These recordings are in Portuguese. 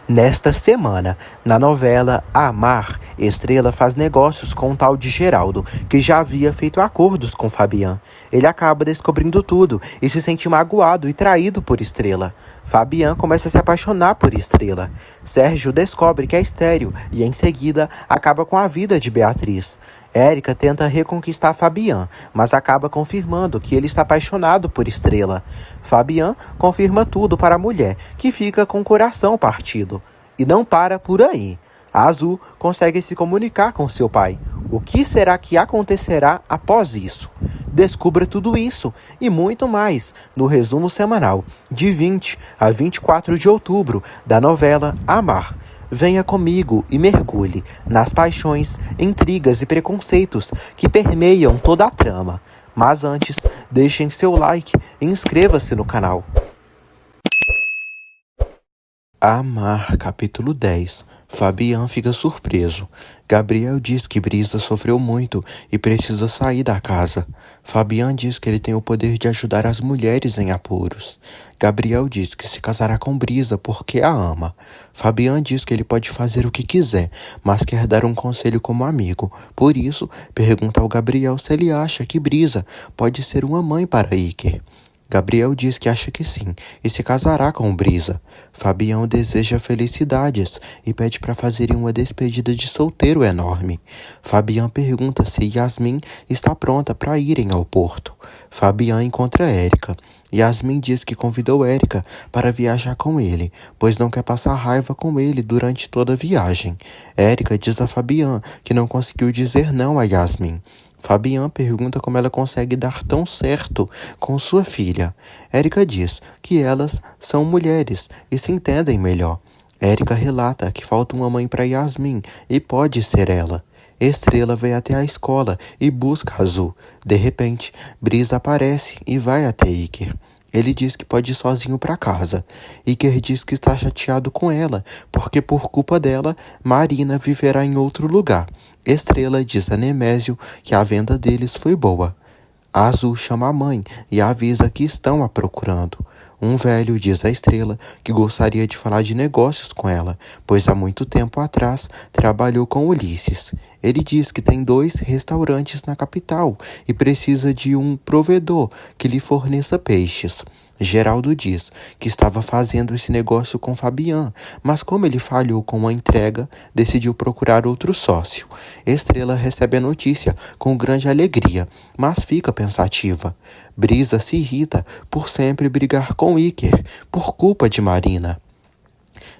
Nesta semana, na novela Amar, Estrela faz negócios com um tal de Geraldo, que já havia feito acordos com Fabian. Ele acaba descobrindo tudo e se sente magoado e traído por Estrela. Fabian começa a se apaixonar por Estrela. Sérgio descobre que é estéril e, em seguida, acaba com a vida de Beatriz. Érica tenta reconquistar Fabian, mas acaba confirmando que ele está apaixonado por Estrela. Fabian confirma tudo para a mulher, que fica com o coração partido. E não para por aí. A Azul consegue se comunicar com seu pai. O que será que acontecerá após isso? Descubra tudo isso e muito mais no resumo semanal de 20 a 24 de outubro da novela Amar. Venha comigo e mergulhe nas paixões, intrigas e preconceitos que permeiam toda a trama. Mas antes, deixem seu like e inscreva-se no canal. Amar, capítulo 10. Fabian fica surpreso. Gabriel diz que Brisa sofreu muito e precisa sair da casa. Fabian diz que ele tem o poder de ajudar as mulheres em apuros. Gabriel diz que se casará com Brisa porque a ama. Fabian diz que ele pode fazer o que quiser, mas quer dar um conselho como amigo. Por isso, pergunta ao Gabriel se ele acha que Brisa pode ser uma mãe para Iker. Gabriel diz que acha que sim e se casará com Brisa. Fabião deseja felicidades e pede para fazerem uma despedida de solteiro enorme. Fabião pergunta se Yasmin está pronta para irem ao porto. Fabião encontra Érica. Yasmin diz que convidou Érica para viajar com ele, pois não quer passar raiva com ele durante toda a viagem. Érica diz a Fabião que não conseguiu dizer não a Yasmin. Fabian pergunta como ela consegue dar tão certo com sua filha. Érica diz que elas são mulheres e se entendem melhor. Érica relata que falta uma mãe para Yasmin e pode ser ela. Estrela vai até a escola e busca Azul. De repente, Brisa aparece e vai até Iker. Ele diz que pode ir sozinho para casa. Iker diz que está chateado com ela, porque por culpa dela, Marina viverá em outro lugar. Estrela diz a Nemésio que a venda deles foi boa. A Azul chama a mãe e avisa que estão a procurando. Um velho diz a Estrela que gostaria de falar de negócios com ela, pois há muito tempo atrás trabalhou com Ulisses. Ele diz que tem 2 restaurantes na capital e precisa de um provedor que lhe forneça peixes. Geraldo diz que estava fazendo esse negócio com Fabian, mas como ele falhou com a entrega, decidiu procurar outro sócio. Estrela recebe a notícia com grande alegria, mas fica pensativa. Brisa se irrita por sempre brigar com Iker, por culpa de Marina.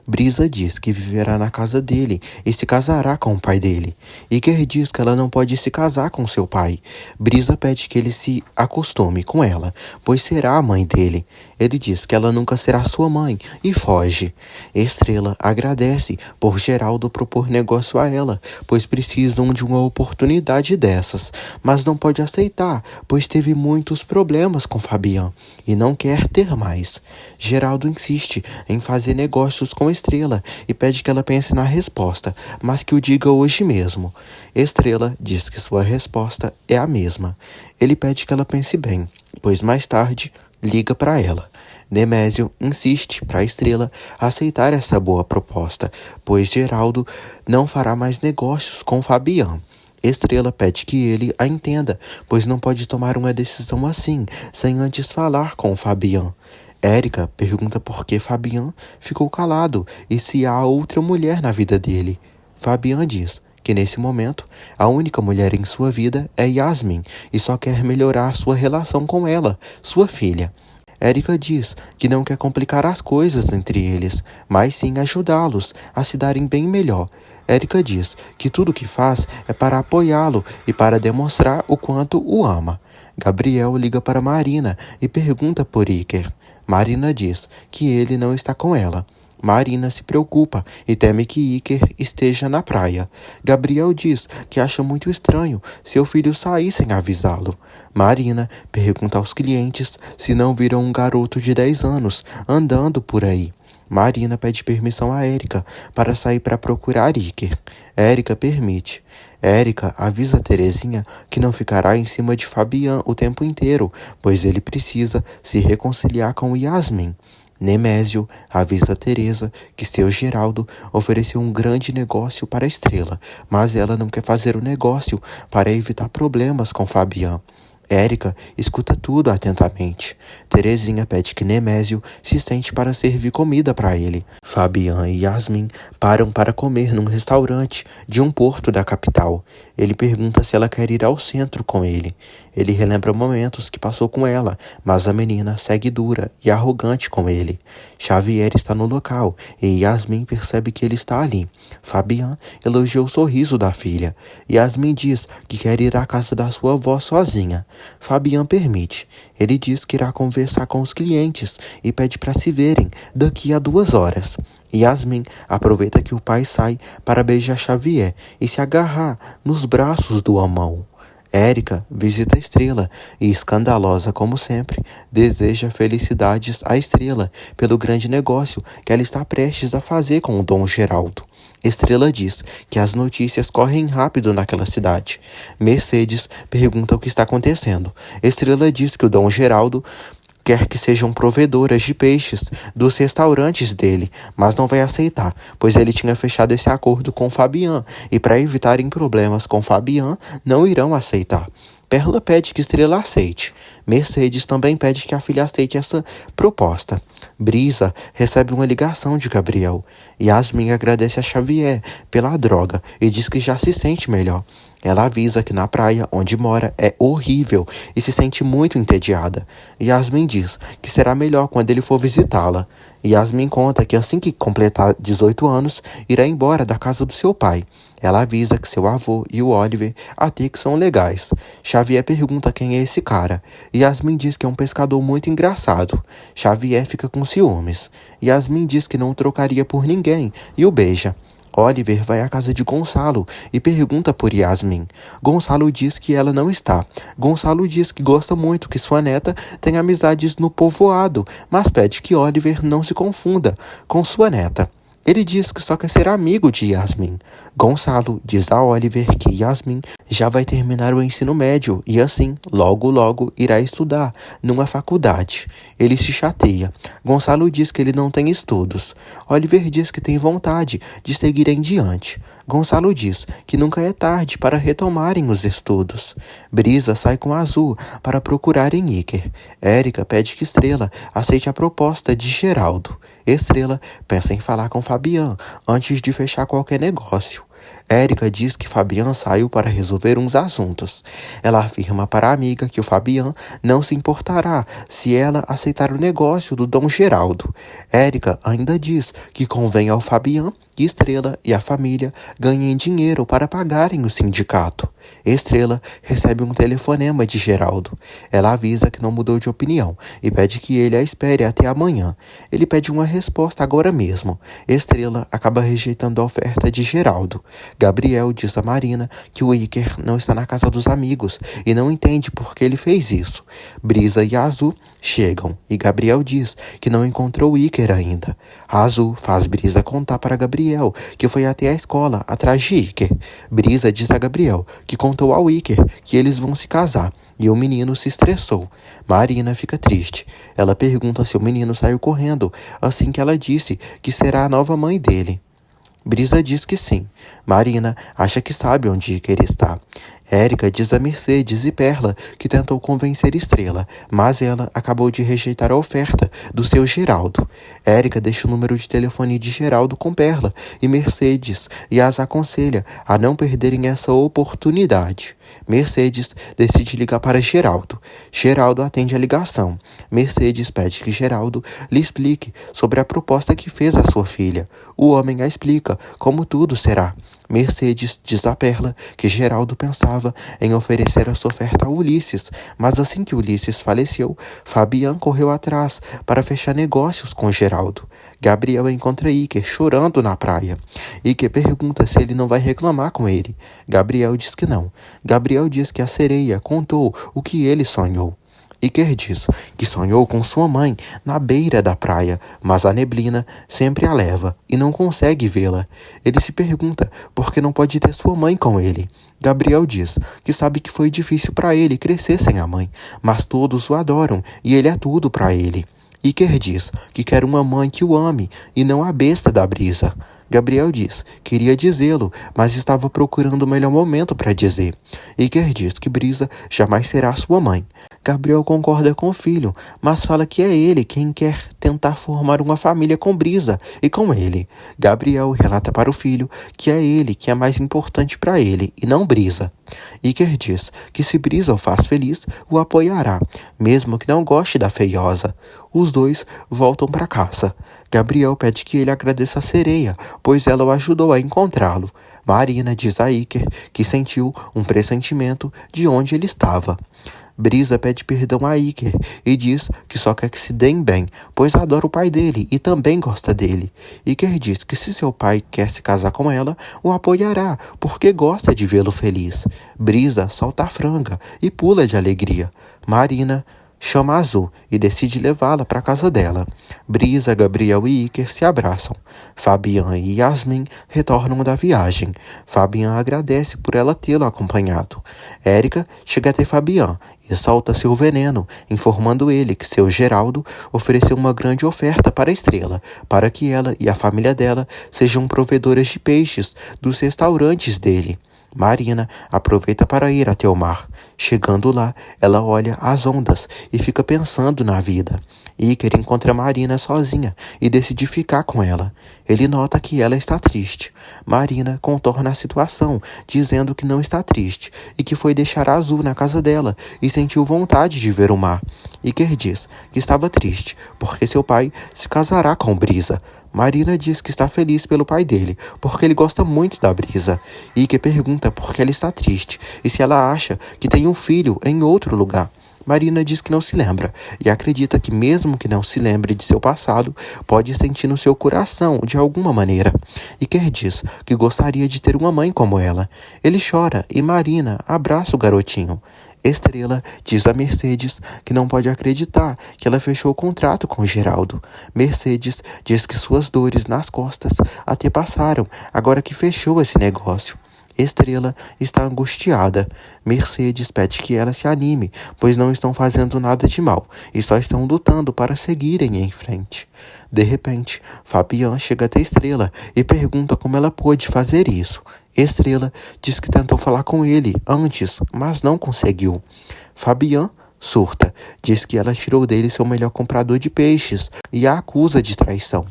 Brisa diz que viverá na casa dele e se casará com o pai dele. Iker diz que ela não pode se casar com seu pai. Brisa pede que ele se acostume com ela, pois será a mãe dele. Ele diz que ela nunca será sua mãe e foge. Estrela agradece por Geraldo propor negócio a ela, pois precisam de uma oportunidade dessas, mas não pode aceitar, pois teve muitos problemas com Fabian e não quer ter mais. Geraldo insiste em fazer negócios com Estrela e pede que ela pense na resposta, mas que o diga hoje mesmo. Estrela diz que sua resposta é a mesma. Ele pede que ela pense bem, pois mais tarde liga para ela. Nemésio insiste para Estrela aceitar essa boa proposta, pois Geraldo não fará mais negócios com Fabian. Estrela pede que ele a entenda, pois não pode tomar uma decisão assim, sem antes falar com Fabian. Érica pergunta por que Fabian ficou calado e se há outra mulher na vida dele. Fabian diz que nesse momento a única mulher em sua vida é Yasmin e só quer melhorar sua relação com ela, sua filha. Érica diz que não quer complicar as coisas entre eles, mas sim ajudá-los a se darem bem melhor. Érica diz que tudo o que faz é para apoiá-lo e para demonstrar o quanto o ama. Gabriel liga para Marina e pergunta por Iker. Marina diz que ele não está com ela. Marina se preocupa e teme que Iker esteja na praia. Gabriel diz que acha muito estranho seu filho sair sem avisá-lo. Marina pergunta aos clientes se não viram um garoto de 10 anos andando por aí. Marina pede permissão a Érica para sair para procurar Iker. Érica permite. Érica avisa Terezinha que não ficará em cima de Fabian o tempo inteiro, pois ele precisa se reconciliar com Yasmin. Nemésio avisa Teresa que seu Geraldo ofereceu um grande negócio para a Estrela, mas ela não quer fazer o negócio para evitar problemas com Fabian. Érica escuta tudo atentamente. Terezinha pede que Nemésio se sente para servir comida para ele. Fabian e Yasmin param para comer num restaurante de um porto da capital. Ele pergunta se ela quer ir ao centro com ele. Ele relembra momentos que passou com ela, mas a menina segue dura e arrogante com ele. Xavier está no local e Yasmin percebe que ele está ali. Fabian elogia o sorriso da filha. Yasmin diz que quer ir à casa da sua avó sozinha. Fabian permite. Ele diz que irá conversar com os clientes e pede para se verem daqui a 2 horas. Yasmin aproveita que o pai sai para beijar Xavier e se agarrar nos braços do amão. Érica visita a Estrela e, escandalosa como sempre, deseja felicidades à Estrela pelo grande negócio que ela está prestes a fazer com o Dom Geraldo. Estrela diz que as notícias correm rápido naquela cidade. Mercedes pergunta o que está acontecendo. Estrela diz que o Dom Geraldo quer que sejam provedoras de peixes dos restaurantes dele, mas não vai aceitar, pois ele tinha fechado esse acordo com Fabian, e para evitarem problemas com Fabian, não irão aceitar. Perla pede que Estrela aceite. Mercedes também pede que a filha aceite essa proposta. Brisa recebe uma ligação de Gabriel. Yasmin agradece a Xavier pela droga e diz que já se sente melhor. Ela avisa que na praia onde mora é horrível e se sente muito entediada. Yasmin diz que será melhor quando ele for visitá-la. Yasmin conta que assim que completar 18 anos, irá embora da casa do seu pai. Ela avisa que seu avô e o Oliver até que são legais. Xavier pergunta quem é esse cara. Yasmin diz que é um pescador muito engraçado. Xavier fica com ciúmes. Yasmin diz que não o trocaria por ninguém e o beija. Oliver vai à casa de Gonçalo e pergunta por Yasmin. Gonçalo diz que ela não está. Gonçalo diz que gosta muito que sua neta tenha amizades no povoado, mas pede que Oliver não se confunda com sua neta. Ele diz que só quer ser amigo de Yasmin. Gonçalo diz a Oliver que Yasmin já vai terminar o ensino médio e assim, logo logo, irá estudar numa faculdade. Ele se chateia. Gonçalo diz que ele não tem estudos. Oliver diz que tem vontade de seguir em diante. Gonçalo diz que nunca é tarde para retomarem os estudos. Brisa sai com Azul para procurarem Iker. Érica pede que Estrela aceite a proposta de Geraldo. Estrela pensa em falar com Fabian antes de fechar qualquer negócio. Érica diz que Fabian saiu para resolver uns assuntos. Ela afirma para a amiga que o Fabian não se importará se ela aceitar o negócio do Dom Geraldo. Érica ainda diz que convém ao Fabian que Estrela e a família ganhem dinheiro para pagarem o sindicato. Estrela recebe um telefonema de Geraldo. Ela avisa que não mudou de opinião e pede que ele a espere até amanhã. Ele pede uma resposta agora mesmo. Estrela acaba rejeitando a oferta de Geraldo. Gabriel diz a Marina que o Iker não está na casa dos amigos e não entende por que ele fez isso. Brisa e Azul chegam e Gabriel diz que não encontrou o Iker ainda. Azul faz Brisa contar para Gabriel que foi até a escola atrás de Iker. Brisa diz a Gabriel que contou ao Iker que eles vão se casar e o menino se estressou. Marina fica triste. Ela pergunta se o menino saiu correndo assim que ela disse que será a nova mãe dele. Brisa diz que sim. Marina acha que sabe onde Iker está. Érica diz a Mercedes e Perla que tentou convencer Estrela, mas ela acabou de rejeitar a oferta do seu Geraldo. Érica deixa o número de telefone de Geraldo com Perla e Mercedes e as aconselha a não perderem essa oportunidade. Mercedes decide ligar para Geraldo. Geraldo atende a ligação. Mercedes pede que Geraldo lhe explique sobre a proposta que fez à sua filha. O homem a explica como tudo será. Mercedes diz a Perla que Geraldo pensava em oferecer a sua oferta a Ulisses, mas assim que Ulisses faleceu, Fabian correu atrás para fechar negócios com Geraldo. Gabriel encontra Iker chorando na praia. Iker pergunta se ele não vai reclamar com ele. Gabriel diz que não. Gabriel diz que a sereia contou o que ele sonhou. Iker diz que sonhou com sua mãe na beira da praia, mas a neblina sempre a leva e não consegue vê-la. Ele se pergunta por que não pode ter sua mãe com ele. Gabriel diz que sabe que foi difícil para ele crescer sem a mãe, mas todos o adoram e ele é tudo para ele. Iker diz que quer uma mãe que o ame e não a besta da Brisa. Gabriel diz que iria dizê-lo, mas estava procurando o melhor momento para dizer. Iker diz que Brisa jamais será sua mãe. Gabriel concorda com o filho, mas fala que é ele quem quer tentar formar uma família com Brisa e com ele. Gabriel relata para o filho que é ele que é mais importante para ele e não Brisa. Iker diz que se Brisa o faz feliz, o apoiará, mesmo que não goste da feiosa. Os dois voltam para casa. Gabriel pede que ele agradeça a sereia, pois ela o ajudou a encontrá-lo. Marina diz a Iker que sentiu um pressentimento de onde ele estava. Brisa pede perdão a Iker e diz que só quer que se deem bem, pois adora o pai dele e também gosta dele. Iker diz que se seu pai quer se casar com ela, o apoiará, porque gosta de vê-lo feliz. Brisa solta a franga e pula de alegria. Marina chama Azul e decide levá-la para a casa dela. Brisa, Gabriel e Iker se abraçam. Fabian e Yasmin retornam da viagem. Fabian agradece por ela tê-lo acompanhado. Érica chega até Fabian e solta seu veneno, informando ele que seu Geraldo ofereceu uma grande oferta para a Estrela, para que ela e a família dela sejam provedoras de peixes dos restaurantes dele. Marina aproveita para ir até o mar. Chegando lá, ela olha as ondas e fica pensando na vida. Iker encontra Marina sozinha e decide ficar com ela. Ele nota que ela está triste. Marina contorna a situação, dizendo que não está triste e que foi deixar Azul na casa dela e sentiu vontade de ver o mar. Iker diz que estava triste porque seu pai se casará com Brisa. Marina diz que está feliz pelo pai dele, porque ele gosta muito da Brisa. Iker pergunta por que ela está triste e se ela acha que tem um filho em outro lugar. Marina diz que não se lembra e acredita que mesmo que não se lembre de seu passado, pode sentir no seu coração de alguma maneira. Iker diz que gostaria de ter uma mãe como ela. Ele chora e Marina abraça o garotinho. Estrela diz a Mercedes que não pode acreditar que ela fechou o contrato com Geraldo. Mercedes diz que suas dores nas costas até passaram agora que fechou esse negócio. Estrela está angustiada. Mercedes pede que ela se anime, pois não estão fazendo nada de mal e só estão lutando para seguirem em frente. De repente, Fabian chega até Estrela e pergunta como ela pôde fazer isso. Estrela diz que tentou falar com ele antes, mas não conseguiu. Fabian surta, diz que ela tirou dele seu melhor comprador de peixes e a acusa de traição.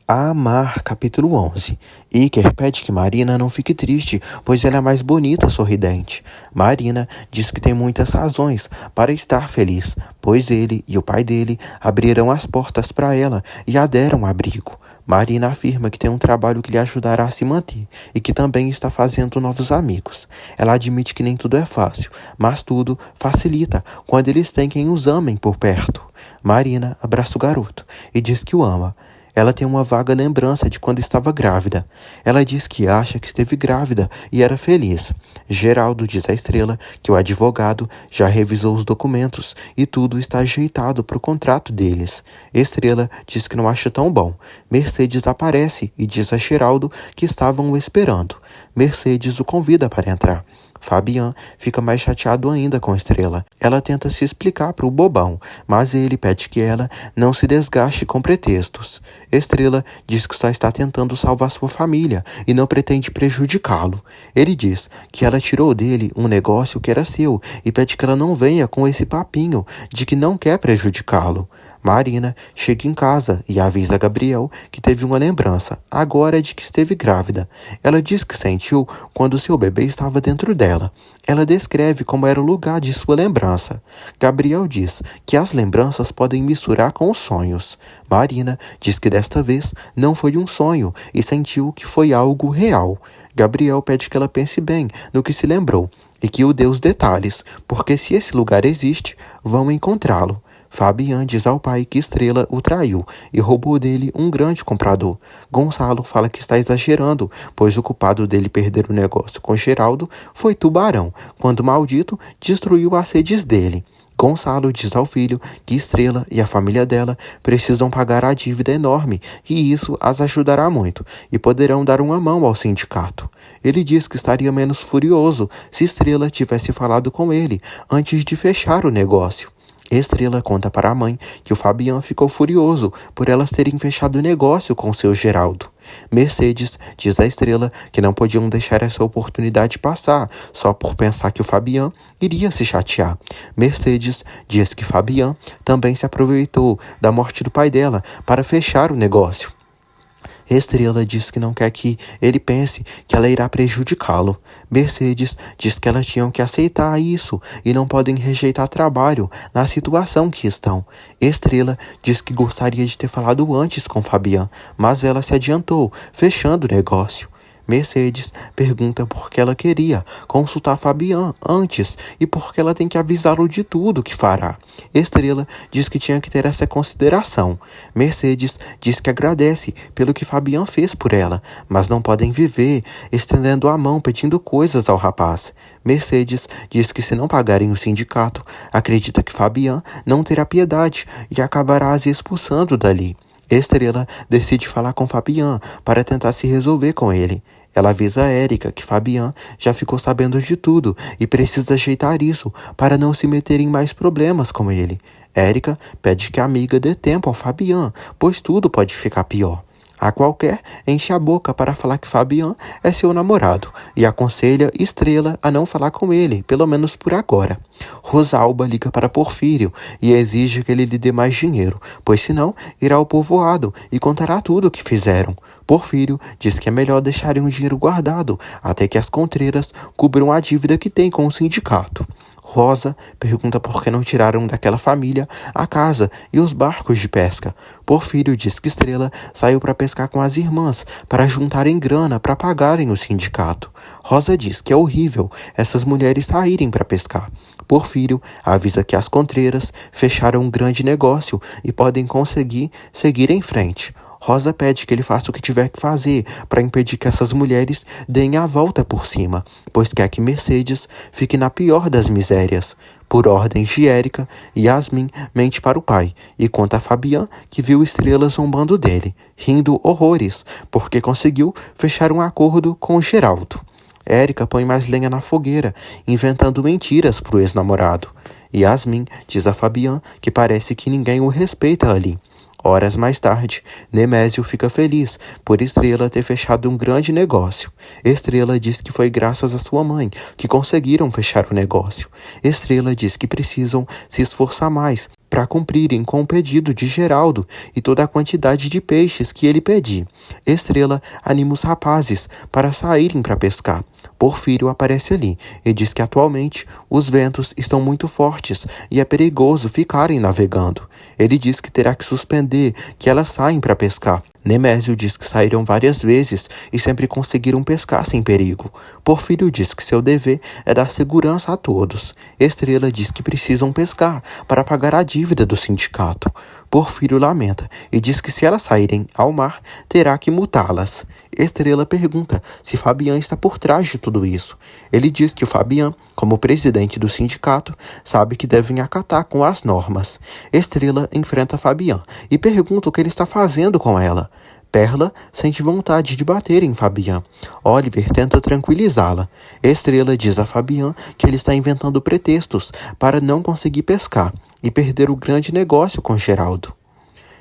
Amar, capítulo 11. Iker pede que Marina não fique triste, pois ela é mais bonita, sorridente. Marina diz que tem muitas razões para estar feliz, pois ele e o pai dele abriram as portas para ela e a deram abrigo. Marina afirma que tem um trabalho que lhe ajudará a se manter e que também está fazendo novos amigos. Ela admite que nem tudo é fácil, mas tudo facilita quando eles têm quem os amem por perto. Marina abraça o garoto e diz que o ama. Ela tem uma vaga lembrança de quando estava grávida. Ela diz que acha que esteve grávida e era feliz. Geraldo diz à Estrela que o advogado já revisou os documentos e tudo está ajeitado para o contrato deles. Estrela diz que não acha tão bom. Mercedes aparece e diz a Geraldo que estavam o esperando. Mercedes o convida para entrar. Fabian fica mais chateado ainda com Estrela. Ela tenta se explicar para o bobão, mas ele pede que ela não se desgaste com pretextos. Estrela diz que só está tentando salvar sua família e não pretende prejudicá-lo. Ele diz que ela tirou dele um negócio que era seu e pede que ela não venha com esse papinho de que não quer prejudicá-lo. Marina chega em casa e avisa Gabriel que teve uma lembrança, agora de que esteve grávida. Ela diz que sentiu quando seu bebê estava dentro dela. Ela descreve como era o lugar de sua lembrança. Gabriel diz que as lembranças podem misturar com os sonhos. Marina diz que desta vez não foi um sonho e sentiu que foi algo real. Gabriel pede que ela pense bem no que se lembrou e que o dê os detalhes, porque se esse lugar existe, vão encontrá-lo. Fabian diz ao pai que Estrela o traiu e roubou dele um grande comprador. Gonçalo fala que está exagerando, pois o culpado dele perder o negócio com Geraldo foi Tubarão, quando o maldito destruiu as redes dele. Gonçalo diz ao filho que Estrela e a família dela precisam pagar a dívida enorme e isso as ajudará muito e poderão dar uma mão ao sindicato. Ele diz que estaria menos furioso se Estrela tivesse falado com ele antes de fechar o negócio. Estrela conta para a mãe que o Fabian ficou furioso por elas terem fechado o negócio com seu Geraldo. Mercedes diz a Estrela que não podiam deixar essa oportunidade passar só por pensar que o Fabian iria se chatear. Mercedes diz que Fabian também se aproveitou da morte do pai dela para fechar o negócio. Estrela diz que não quer que ele pense que ela irá prejudicá-lo. Mercedes diz que elas tinham que aceitar isso e não podem rejeitar trabalho na situação que estão. Estrela diz que gostaria de ter falado antes com Fabian, mas ela se adiantou, fechando o negócio. Mercedes pergunta por que ela queria consultar Fabian antes e por que ela tem que avisá-lo de tudo que fará. Estrela diz que tinha que ter essa consideração. Mercedes diz que agradece pelo que Fabian fez por ela, mas não podem viver estendendo a mão pedindo coisas ao rapaz. Mercedes diz que se não pagarem o sindicato, acredita que Fabian não terá piedade e acabará as expulsando dali. Estrela decide falar com Fabian para tentar se resolver com ele. Ela avisa a Érica que Fabian já ficou sabendo de tudo e precisa ajeitar isso para não se meter em mais problemas com ele. Érica pede que a amiga dê tempo ao Fabian, pois tudo pode ficar pior. A qualquer enche a boca para falar que Fabian é seu namorado e aconselha Estrela a não falar com ele, pelo menos por agora. Rosalba liga para Porfírio e exige que ele lhe dê mais dinheiro, pois senão irá ao povoado e contará tudo o que fizeram. Porfírio diz que é melhor deixarem o dinheiro guardado até que as contreiras cubram a dívida que tem com o sindicato. Rosa pergunta por que não tiraram daquela família a casa e os barcos de pesca. Porfírio diz que Estrela saiu para pescar com as irmãs para juntarem grana para pagarem o sindicato. Rosa diz que é horrível essas mulheres saírem para pescar. Porfírio avisa que as contreiras fecharam um grande negócio e podem conseguir seguir em frente. Rosa pede que ele faça o que tiver que fazer para impedir que essas mulheres deem a volta por cima, pois quer que Mercedes fique na pior das misérias. Por ordem de Érica, Yasmin mente para o pai e conta a Fabian que viu Estrela zombando dele, rindo horrores, porque conseguiu fechar um acordo com o Geraldo. Érica põe mais lenha na fogueira, inventando mentiras para o ex-namorado. Yasmin diz a Fabian que parece que ninguém o respeita ali. Horas mais tarde, Nemésio fica feliz por Estrela ter fechado um grande negócio. Estrela diz que foi graças à sua mãe que conseguiram fechar o negócio. Estrela diz que precisam se esforçar mais para cumprirem com o pedido de Geraldo e toda a quantidade de peixes que ele pedir. Estrela anima os rapazes para saírem para pescar. Porfírio aparece ali e diz que atualmente os ventos estão muito fortes e é perigoso ficarem navegando. Ele diz que terá que suspender que elas saem para pescar. Nemésio diz que saíram várias vezes e sempre conseguiram pescar sem perigo. Porfírio diz que seu dever é dar segurança a todos. Estrela diz que precisam pescar para pagar a dívida do sindicato. Porfírio lamenta e diz que se elas saírem ao mar, terá que multá-las. Estrela pergunta se Fabian está por trás de tudo isso. Ele diz que o Fabian, como presidente do sindicato, sabe que devem acatar com as normas. Estrela enfrenta Fabian e pergunta o que ele está fazendo com ela. Perla sente vontade de bater em Fabian. Oliver tenta tranquilizá-la. Estrela diz a Fabian que ele está inventando pretextos para não conseguir pescar e perder o grande negócio com Geraldo.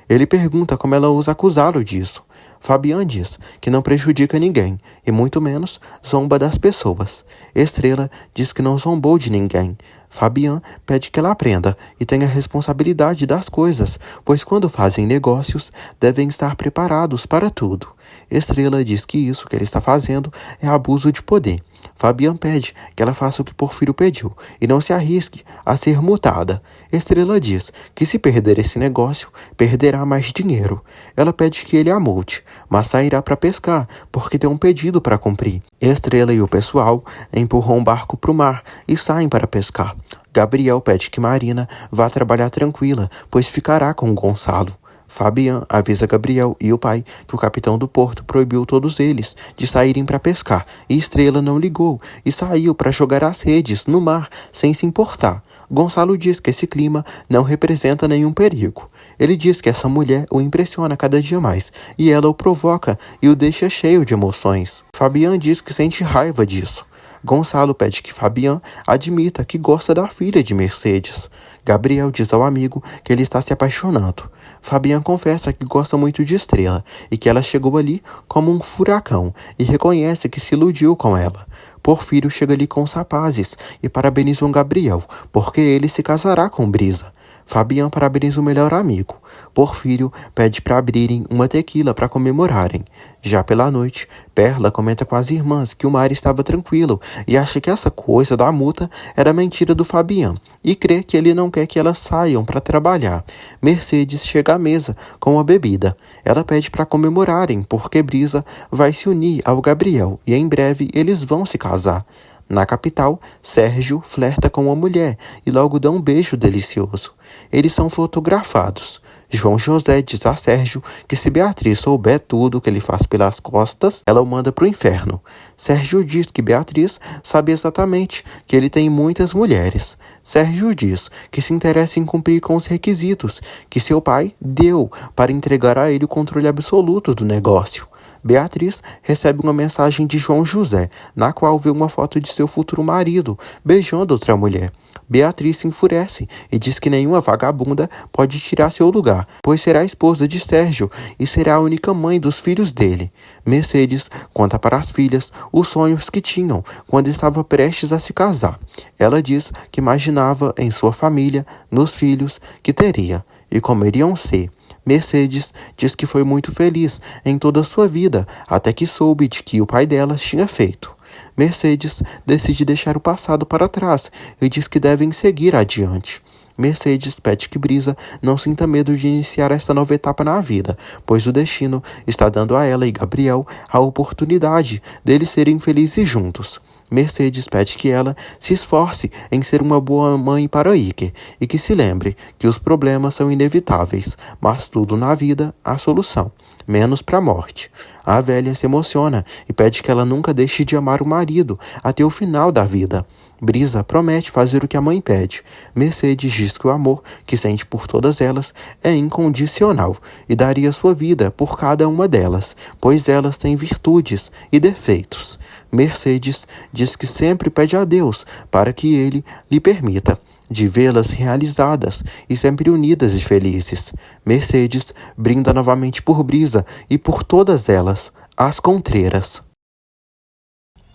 Ele pergunta como ela ousa acusá-lo disso. Fabian diz que não prejudica ninguém, e muito menos zomba das pessoas. Estrela diz que não zombou de ninguém. Fabian pede que ela aprenda e tenha responsabilidade das coisas, pois quando fazem negócios, devem estar preparados para tudo. Estrela diz que isso que ele está fazendo é abuso de poder. Fabian pede que ela faça o que Porfírio pediu e não se arrisque a ser multada. Estrela diz que se perder esse negócio, perderá mais dinheiro. Ela pede que ele a multe, mas sairá para pescar, porque tem um pedido para cumprir. Estrela e o pessoal empurram um barco para o mar e saem para pescar. Gabriel pede que Marina vá trabalhar tranquila, pois ficará com Gonçalo. Fabian avisa Gabriel e o pai que o capitão do porto proibiu todos eles de saírem para pescar, e Estrela não ligou e saiu para jogar as redes no mar sem se importar. Gonçalo diz que esse clima não representa nenhum perigo. Ele diz que essa mulher o impressiona cada dia mais, e ela o provoca e o deixa cheio de emoções. Fabian diz que sente raiva disso. Gonçalo pede que Fabian admita que gosta da filha de Mercedes. Gabriel diz ao amigo que ele está se apaixonando. Fabian confessa que gosta muito de Estrela e que ela chegou ali como um furacão e reconhece que se iludiu com ela. Porfírio chega ali com os rapazes e parabenizam Gabriel, porque ele se casará com Brisa. Fabian parabeniza o melhor amigo. Porfírio pede para abrirem uma tequila para comemorarem. Já pela noite, Perla comenta com as irmãs que o mar estava tranquilo e acha que essa coisa da multa era mentira do Fabian e crê que ele não quer que elas saiam para trabalhar. Mercedes chega à mesa com a bebida. Ela pede para comemorarem porque Brisa vai se unir ao Gabriel e em breve eles vão se casar. Na capital, Sérgio flerta com uma mulher e logo dá um beijo delicioso. Eles são fotografados. João José diz a Sérgio que se Beatriz souber tudo que ele faz pelas costas, ela o manda para o inferno. Sérgio diz que Beatriz sabe exatamente que ele tem muitas mulheres. Sérgio diz que se interessa em cumprir com os requisitos que seu pai deu para entregar a ele o controle absoluto do negócio. Beatriz recebe uma mensagem de João José, na qual vê uma foto de seu futuro marido beijando outra mulher. Beatriz se enfurece e diz que nenhuma vagabunda pode tirar seu lugar, pois será a esposa de Sérgio e será a única mãe dos filhos dele. Mercedes conta para as filhas os sonhos que tinham quando estava prestes a se casar. Ela diz que imaginava em sua família, nos filhos que teria e como iriam ser. Mercedes diz que foi muito feliz em toda a sua vida, até que soube de que o pai delas tinha feito. Mercedes decide deixar o passado para trás e diz que devem seguir adiante. Mercedes pede que Brisa não sinta medo de iniciar esta nova etapa na vida, pois o destino está dando a ela e Gabriel a oportunidade deles serem felizes juntos. Mercedes pede que ela se esforce em ser uma boa mãe para Iker e que se lembre que os problemas são inevitáveis, mas tudo na vida há solução, menos para a morte. A velha se emociona e pede que ela nunca deixe de amar o marido até o final da vida. Brisa promete fazer o que a mãe pede. Mercedes diz que o amor que sente por todas elas é incondicional e daria sua vida por cada uma delas, pois elas têm virtudes e defeitos. Mercedes diz que sempre pede a Deus para que ele lhe permita de vê-las realizadas e sempre unidas e felizes. Mercedes brinda novamente por Brisa e por todas elas, as contreiras.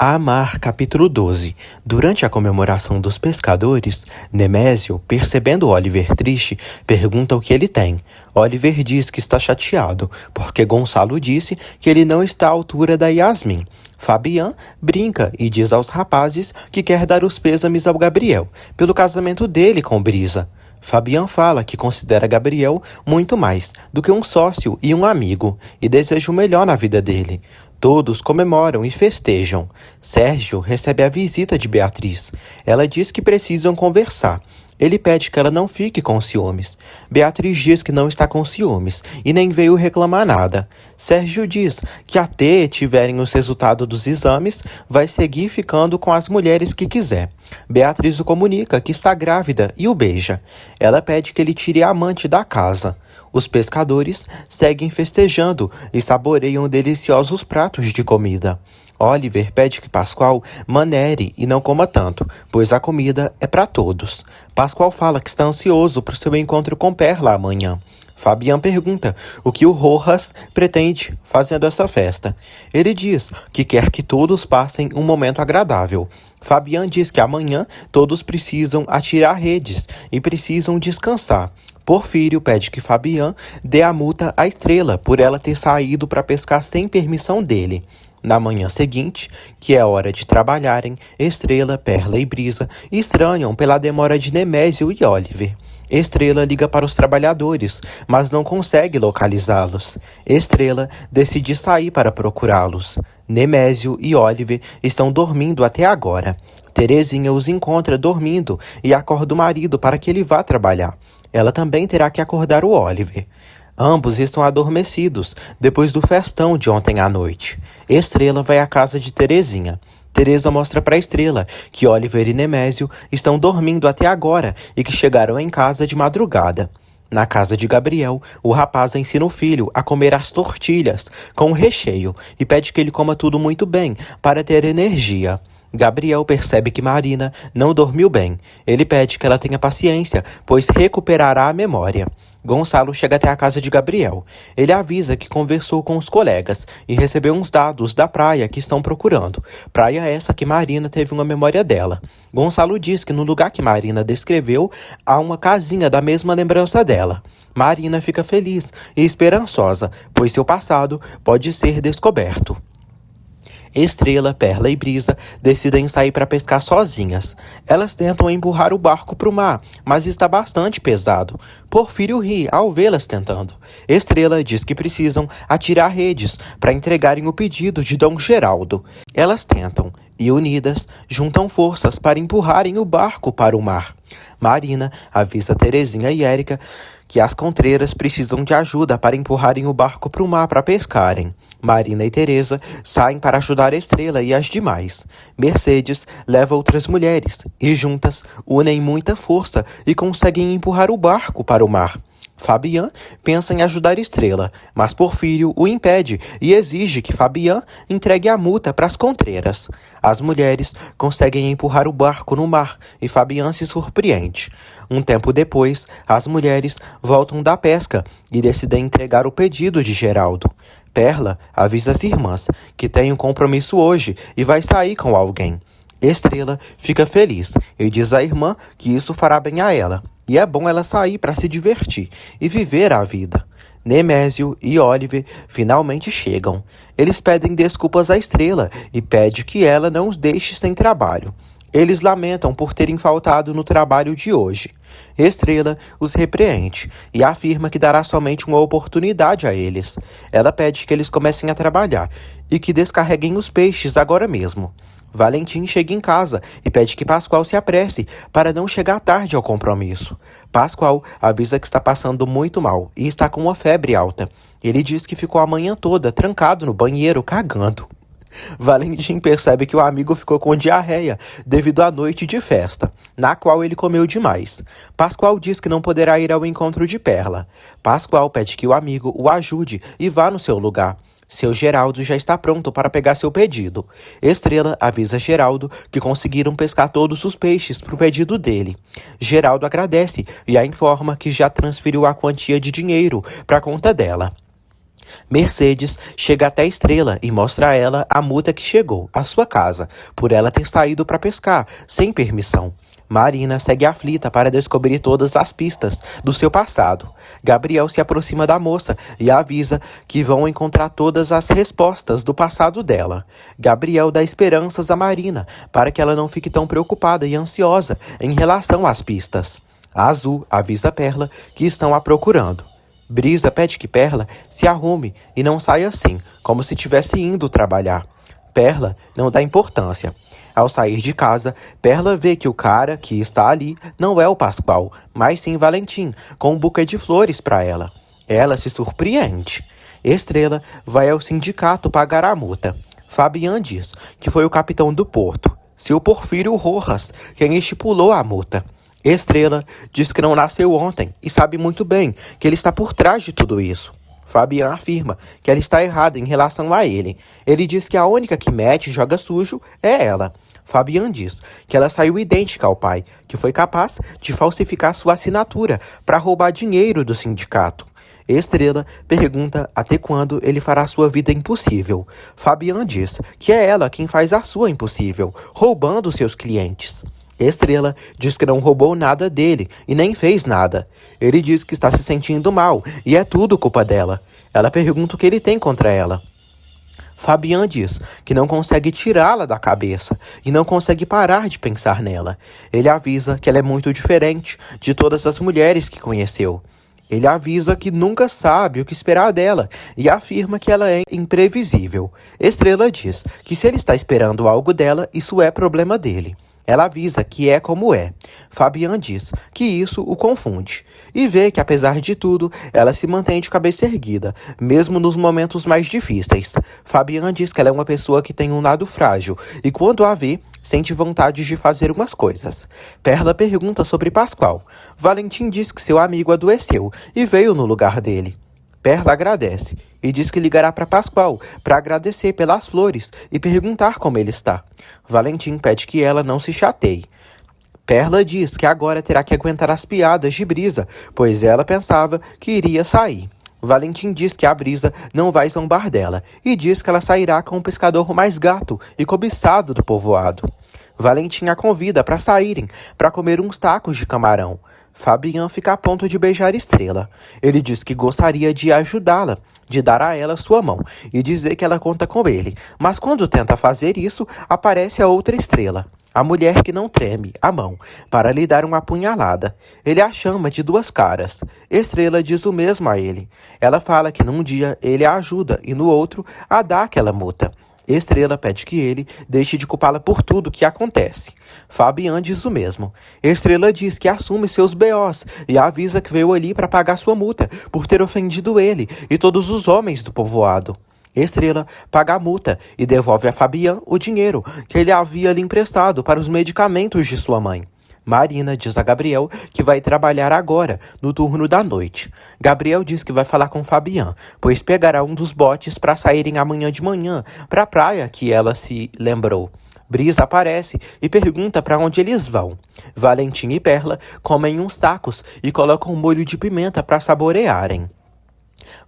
Amar, capítulo 12. Durante a comemoração dos pescadores, Nemésio, percebendo Oliver triste, pergunta o que ele tem. Oliver diz que está chateado, porque Gonçalo disse que ele não está à altura da Yasmin. Fabian brinca e diz aos rapazes que quer dar os pêsames ao Gabriel, pelo casamento dele com Brisa. Fabian fala que considera Gabriel muito mais do que um sócio e um amigo, e deseja o melhor na vida dele. Todos comemoram e festejam. Sérgio recebe a visita de Beatriz. Ela diz que precisam conversar. Ele pede que ela não fique com ciúmes. Beatriz diz que não está com ciúmes e nem veio reclamar nada. Sérgio diz que até tiverem os resultados dos exames, vai seguir ficando com as mulheres que quiser. Beatriz o comunica que está grávida e o beija. Ela pede que ele tire a amante da casa. Os pescadores seguem festejando e saboreiam deliciosos pratos de comida. Oliver pede que Pascoal manere e não coma tanto, pois a comida é para todos. Pascoal fala que está ansioso para o seu encontro com Perla amanhã. Fabian pergunta o que o Rojas pretende fazendo essa festa. Ele diz que quer que todos passem um momento agradável. Fabian diz que amanhã todos precisam atirar redes e precisam descansar. Porfírio pede que Fabian dê a multa à Estrela por ela ter saído para pescar sem permissão dele. Na manhã seguinte, que é hora de trabalharem, Estrela, Perla e Brisa estranham pela demora de Nemésio e Oliver. Estrela liga para os trabalhadores, mas não consegue localizá-los. Estrela decide sair para procurá-los. Nemésio e Oliver estão dormindo até agora. Terezinha os encontra dormindo e acorda o marido para que ele vá trabalhar. Ela também terá que acordar o Oliver. Ambos estão adormecidos depois do festão de ontem à noite. Estrela vai à casa de Terezinha. Teresa mostra para Estrela que Oliver e Nemésio estão dormindo até agora e que chegaram em casa de madrugada. Na casa de Gabriel, o rapaz ensina o filho a comer as tortilhas com recheio e pede que ele coma tudo muito bem para ter energia. Gabriel percebe que Marina não dormiu bem. Ele pede que ela tenha paciência, pois recuperará a memória. Gonçalo chega até a casa de Gabriel. Ele avisa que conversou com os colegas e recebeu uns dados da praia que estão procurando. Praia essa que Marina teve uma memória dela. Gonçalo diz que no lugar que Marina descreveu há uma casinha da mesma lembrança dela. Marina fica feliz e esperançosa, pois seu passado pode ser descoberto. Estrela, Perla e Brisa decidem sair para pescar sozinhas. Elas tentam empurrar o barco para o mar, mas está bastante pesado. Porfírio ri ao vê-las tentando. Estrela diz que precisam atirar redes para entregarem o pedido de Dom Geraldo. Elas tentam e, unidas, juntam forças para empurrarem o barco para o mar. Marina avisa Terezinha e Érica que as contreiras precisam de ajuda para empurrarem o barco para o mar para pescarem. Marina e Teresa saem para ajudar Estrela e as demais. Mercedes leva outras mulheres e juntas unem muita força e conseguem empurrar o barco para o mar. Fabian pensa em ajudar Estrela, mas Porfírio o impede e exige que Fabian entregue a multa para as contreiras. As mulheres conseguem empurrar o barco no mar e Fabian se surpreende. Um tempo depois, as mulheres voltam da pesca e decidem entregar o pedido de Geraldo. Perla avisa as irmãs que tem um compromisso hoje e vai sair com alguém. Estrela fica feliz e diz à irmã que isso fará bem a ela. E é bom ela sair para se divertir e viver a vida. Nemésio e Oliver finalmente chegam. Eles pedem desculpas à Estrela e pedem que ela não os deixe sem trabalho. Eles lamentam por terem faltado no trabalho de hoje. Estrela os repreende e afirma que dará somente uma oportunidade a eles. Ela pede que eles comecem a trabalhar e que descarreguem os peixes agora mesmo. Valentim chega em casa e pede que Pascoal se apresse para não chegar tarde ao compromisso. Pascoal avisa que está passando muito mal e está com uma febre alta. Ele diz que ficou a manhã toda trancado no banheiro cagando. Valentim percebe que o amigo ficou com diarreia devido à noite de festa, na qual ele comeu demais. Pascoal diz que não poderá ir ao encontro de Perla. Pascoal pede que o amigo o ajude e vá no seu lugar. Seu Geraldo já está pronto para pegar seu pedido. Estrela avisa Geraldo que conseguiram pescar todos os peixes para o pedido dele. Geraldo agradece e a informa que já transferiu a quantia de dinheiro para a conta dela. Mercedes chega até Estrela e mostra a ela a multa que chegou à sua casa por ela ter saído para pescar sem permissão. Marina segue aflita para descobrir todas as pistas do seu passado. Gabriel se aproxima da moça e avisa que vão encontrar todas as respostas do passado dela. Gabriel dá esperanças a Marina para que ela não fique tão preocupada e ansiosa em relação às pistas. A Azul avisa Perla que estão a procurando. Brisa pede que Perla se arrume e não saia assim, como se estivesse indo trabalhar. Perla não dá importância. Ao sair de casa, Perla vê que o cara que está ali não é o Pascoal, mas sim Valentim, com um buquê de flores para ela. Ela se surpreende. Estrela vai ao sindicato pagar a multa. Fabian diz que foi o capitão do porto, seu Porfírio Rojas, quem estipulou a multa. Estrela diz que não nasceu ontem e sabe muito bem que ele está por trás de tudo isso. Fabian afirma que ela está errada em relação a ele. Ele diz que a única que mete e joga sujo é ela. Fabian diz que ela saiu idêntica ao pai, que foi capaz de falsificar sua assinatura para roubar dinheiro do sindicato. Estrela pergunta até quando ele fará sua vida impossível. Fabian diz que é ela quem faz a sua impossível, roubando seus clientes. Estrela diz que não roubou nada dele e nem fez nada. Ele diz que está se sentindo mal e é tudo culpa dela. Ela pergunta o que ele tem contra ela. Fabian diz que não consegue tirá-la da cabeça e não consegue parar de pensar nela. Ele avisa que ela é muito diferente de todas as mulheres que conheceu. Ele avisa que nunca sabe o que esperar dela e afirma que ela é imprevisível. Estrela diz que se ele está esperando algo dela, isso é problema dele. Ela avisa que é como é. Fabian diz que isso o confunde e vê que, apesar de tudo, ela se mantém de cabeça erguida, mesmo nos momentos mais difíceis. Fabian diz que ela é uma pessoa que tem um lado frágil e, quando a vê, sente vontade de fazer umas coisas. Perla pergunta sobre Pascoal. Valentim diz que seu amigo adoeceu e veio no lugar dele. Perla agradece e diz que ligará para Pascoal para agradecer pelas flores e perguntar como ele está. Valentim pede que ela não se chateie. Perla diz que agora terá que aguentar as piadas de Brisa, pois ela pensava que iria sair. Valentim diz que a Brisa não vai zombar dela e diz que ela sairá com o pescador mais gato e cobiçado do povoado. Valentim a convida para saírem para comer uns tacos de camarão. Fabian fica a ponto de beijar Estrela. Ele diz que gostaria de ajudá-la, de dar a ela sua mão e dizer que ela conta com ele. Mas quando tenta fazer isso, aparece a outra Estrela, a mulher que não treme a mão, para lhe dar uma apunhalada. Ele a chama de duas caras. Estrela diz o mesmo a ele. Ela fala que num dia ele a ajuda e no outro a dá aquela multa. Estrela pede que ele deixe de culpá-la por tudo que acontece. Fabian diz o mesmo. Estrela diz que assume seus BOs e avisa que veio ali para pagar sua multa por ter ofendido ele e todos os homens do povoado. Estrela paga a multa e devolve a Fabian o dinheiro que ele havia lhe emprestado para os medicamentos de sua mãe. Marina diz a Gabriel que vai trabalhar agora, no turno da noite. Gabriel diz que vai falar com Fabian, pois pegará um dos botes para saírem amanhã de manhã para a praia que ela se lembrou. Brisa aparece e pergunta para onde eles vão. Valentim e Perla comem uns tacos e colocam um molho de pimenta para saborearem.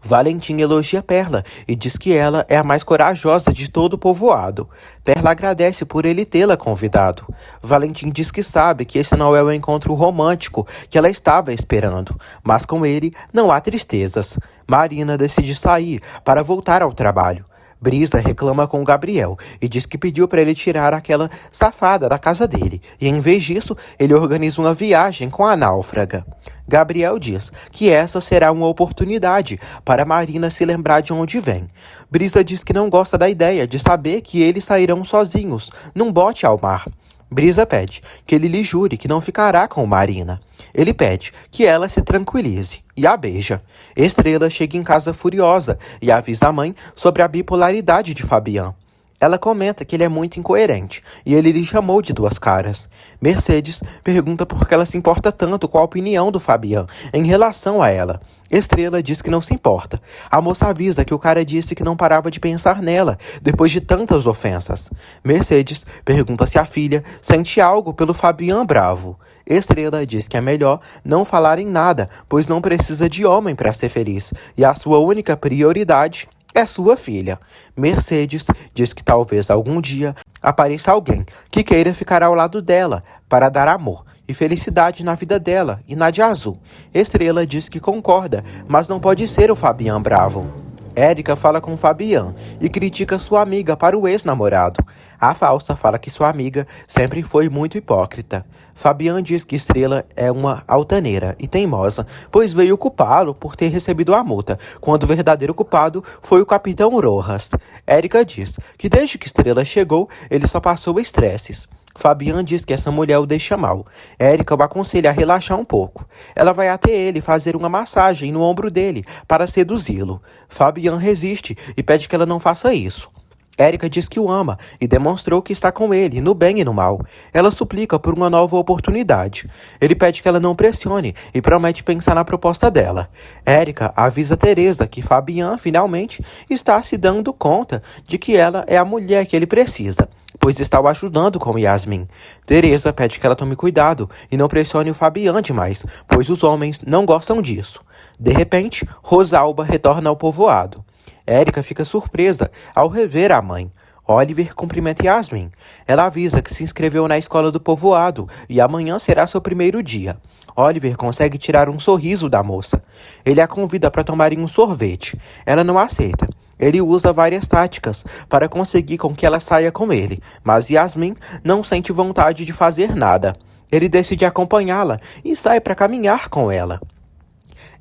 Valentim elogia Perla e diz que ela é a mais corajosa de todo o povoado. Perla agradece por ele tê-la convidado. Valentim diz que sabe que esse não é o encontro romântico que ela estava esperando, mas com ele não há tristezas. Marina decide sair para voltar ao trabalho. Brisa reclama com Gabriel e diz que pediu para ele tirar aquela safada da casa dele, e em vez disso, ele organiza uma viagem com a náufraga. Gabriel diz que essa será uma oportunidade para Marina se lembrar de onde vem. Brisa diz que não gosta da ideia de saber que eles sairão sozinhos, num bote ao mar. Brisa pede que ele lhe jure que não ficará com Marina. Ele pede que ela se tranquilize e a beija. Estrela chega em casa furiosa e avisa a mãe sobre a bipolaridade de Fabian. Ela comenta que ele é muito incoerente e ele lhe chamou de duas caras. Mercedes pergunta por que ela se importa tanto com a opinião do Fabian em relação a ela. Estrela diz que não se importa. A moça avisa que o cara disse que não parava de pensar nela depois de tantas ofensas. Mercedes pergunta se a filha sente algo pelo Fabian bravo. Estrela diz que é melhor não falar em nada, pois não precisa de homem para ser feliz e a sua única prioridade é sua filha. Mercedes diz que talvez algum dia apareça alguém que queira ficar ao lado dela para dar amor e felicidade na vida dela e na de Azul. Estrela diz que concorda, mas não pode ser o Fabian bravo. Érica fala com Fabian e critica sua amiga para o ex-namorado. A falsa fala que sua amiga sempre foi muito hipócrita. Fabian diz que Estrela é uma altaneira e teimosa, pois veio culpá-lo por ter recebido a multa, quando o verdadeiro culpado foi o Capitão Rojas. Érica diz que desde que Estrela chegou, ele só passou estresses. Fabian diz que essa mulher o deixa mal. Érica o aconselha a relaxar um pouco. Ela vai até ele fazer uma massagem no ombro dele para seduzi-lo. Fabian resiste e pede que ela não faça isso. Érica diz que o ama e demonstrou que está com ele, no bem e no mal. Ela suplica por uma nova oportunidade. Ele pede que ela não pressione e promete pensar na proposta dela. Érica avisa Teresa que Fabian, finalmente, está se dando conta de que ela é a mulher que ele precisa, pois está o ajudando com Yasmin. Teresa pede que ela tome cuidado e não pressione o Fabian demais, pois os homens não gostam disso. De repente, Rosalba retorna ao povoado. Érica fica surpresa ao rever a mãe. Oliver cumprimenta Yasmin. Ela avisa que se inscreveu na escola do povoado e amanhã será seu primeiro dia. Oliver consegue tirar um sorriso da moça. Ele a convida para tomarem um sorvete. Ela não aceita. Ele usa várias táticas para conseguir com que ela saia com ele, mas Yasmin não sente vontade de fazer nada. Ele decide acompanhá-la e sai para caminhar com ela.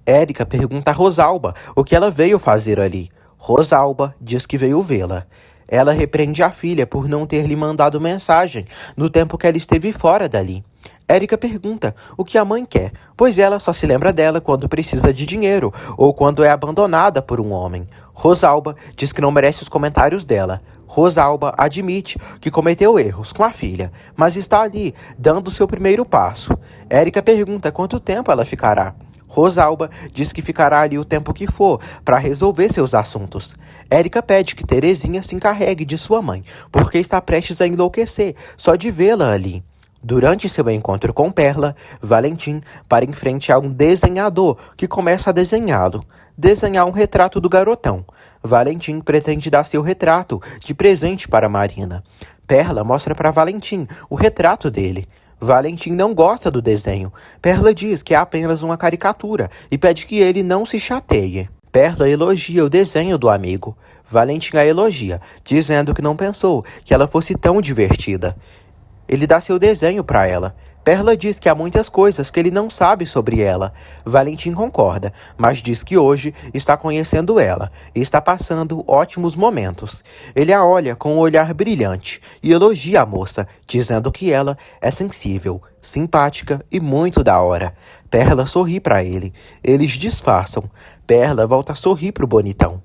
Érica pergunta a Rosalba o que ela veio fazer ali. Rosalba diz que veio vê-la. Ela repreende a filha por não ter lhe mandado mensagem no tempo que ela esteve fora dali. Érica pergunta o que a mãe quer, pois ela só se lembra dela quando precisa de dinheiro ou quando é abandonada por um homem. Rosalba diz que não merece os comentários dela. Rosalba admite que cometeu erros com a filha, mas está ali, dando seu primeiro passo. Érica pergunta quanto tempo ela ficará. Rosalba diz que ficará ali o tempo que for para resolver seus assuntos. Érica pede que Terezinha se encarregue de sua mãe, porque está prestes a enlouquecer só de vê-la ali. Durante seu encontro com Perla, Valentim para em frente a um desenhador que começa a desenhá-lo. Desenhar um retrato do garotão. Valentim pretende dar seu retrato de presente para Marina. Perla mostra para Valentim o retrato dele. Valentim não gosta do desenho. Perla diz que é apenas uma caricatura e pede que ele não se chateie. Perla elogia o desenho do amigo. Valentim a elogia, dizendo que não pensou que ela fosse tão divertida. Ele dá seu desenho para ela. Perla diz que há muitas coisas que ele não sabe sobre ela. Valentim concorda, mas diz que hoje está conhecendo ela e está passando ótimos momentos. Ele a olha com um olhar brilhante e elogia a moça, dizendo que ela é sensível, simpática e muito da hora. Perla sorri para ele. Eles disfarçam. Perla volta a sorrir pro bonitão.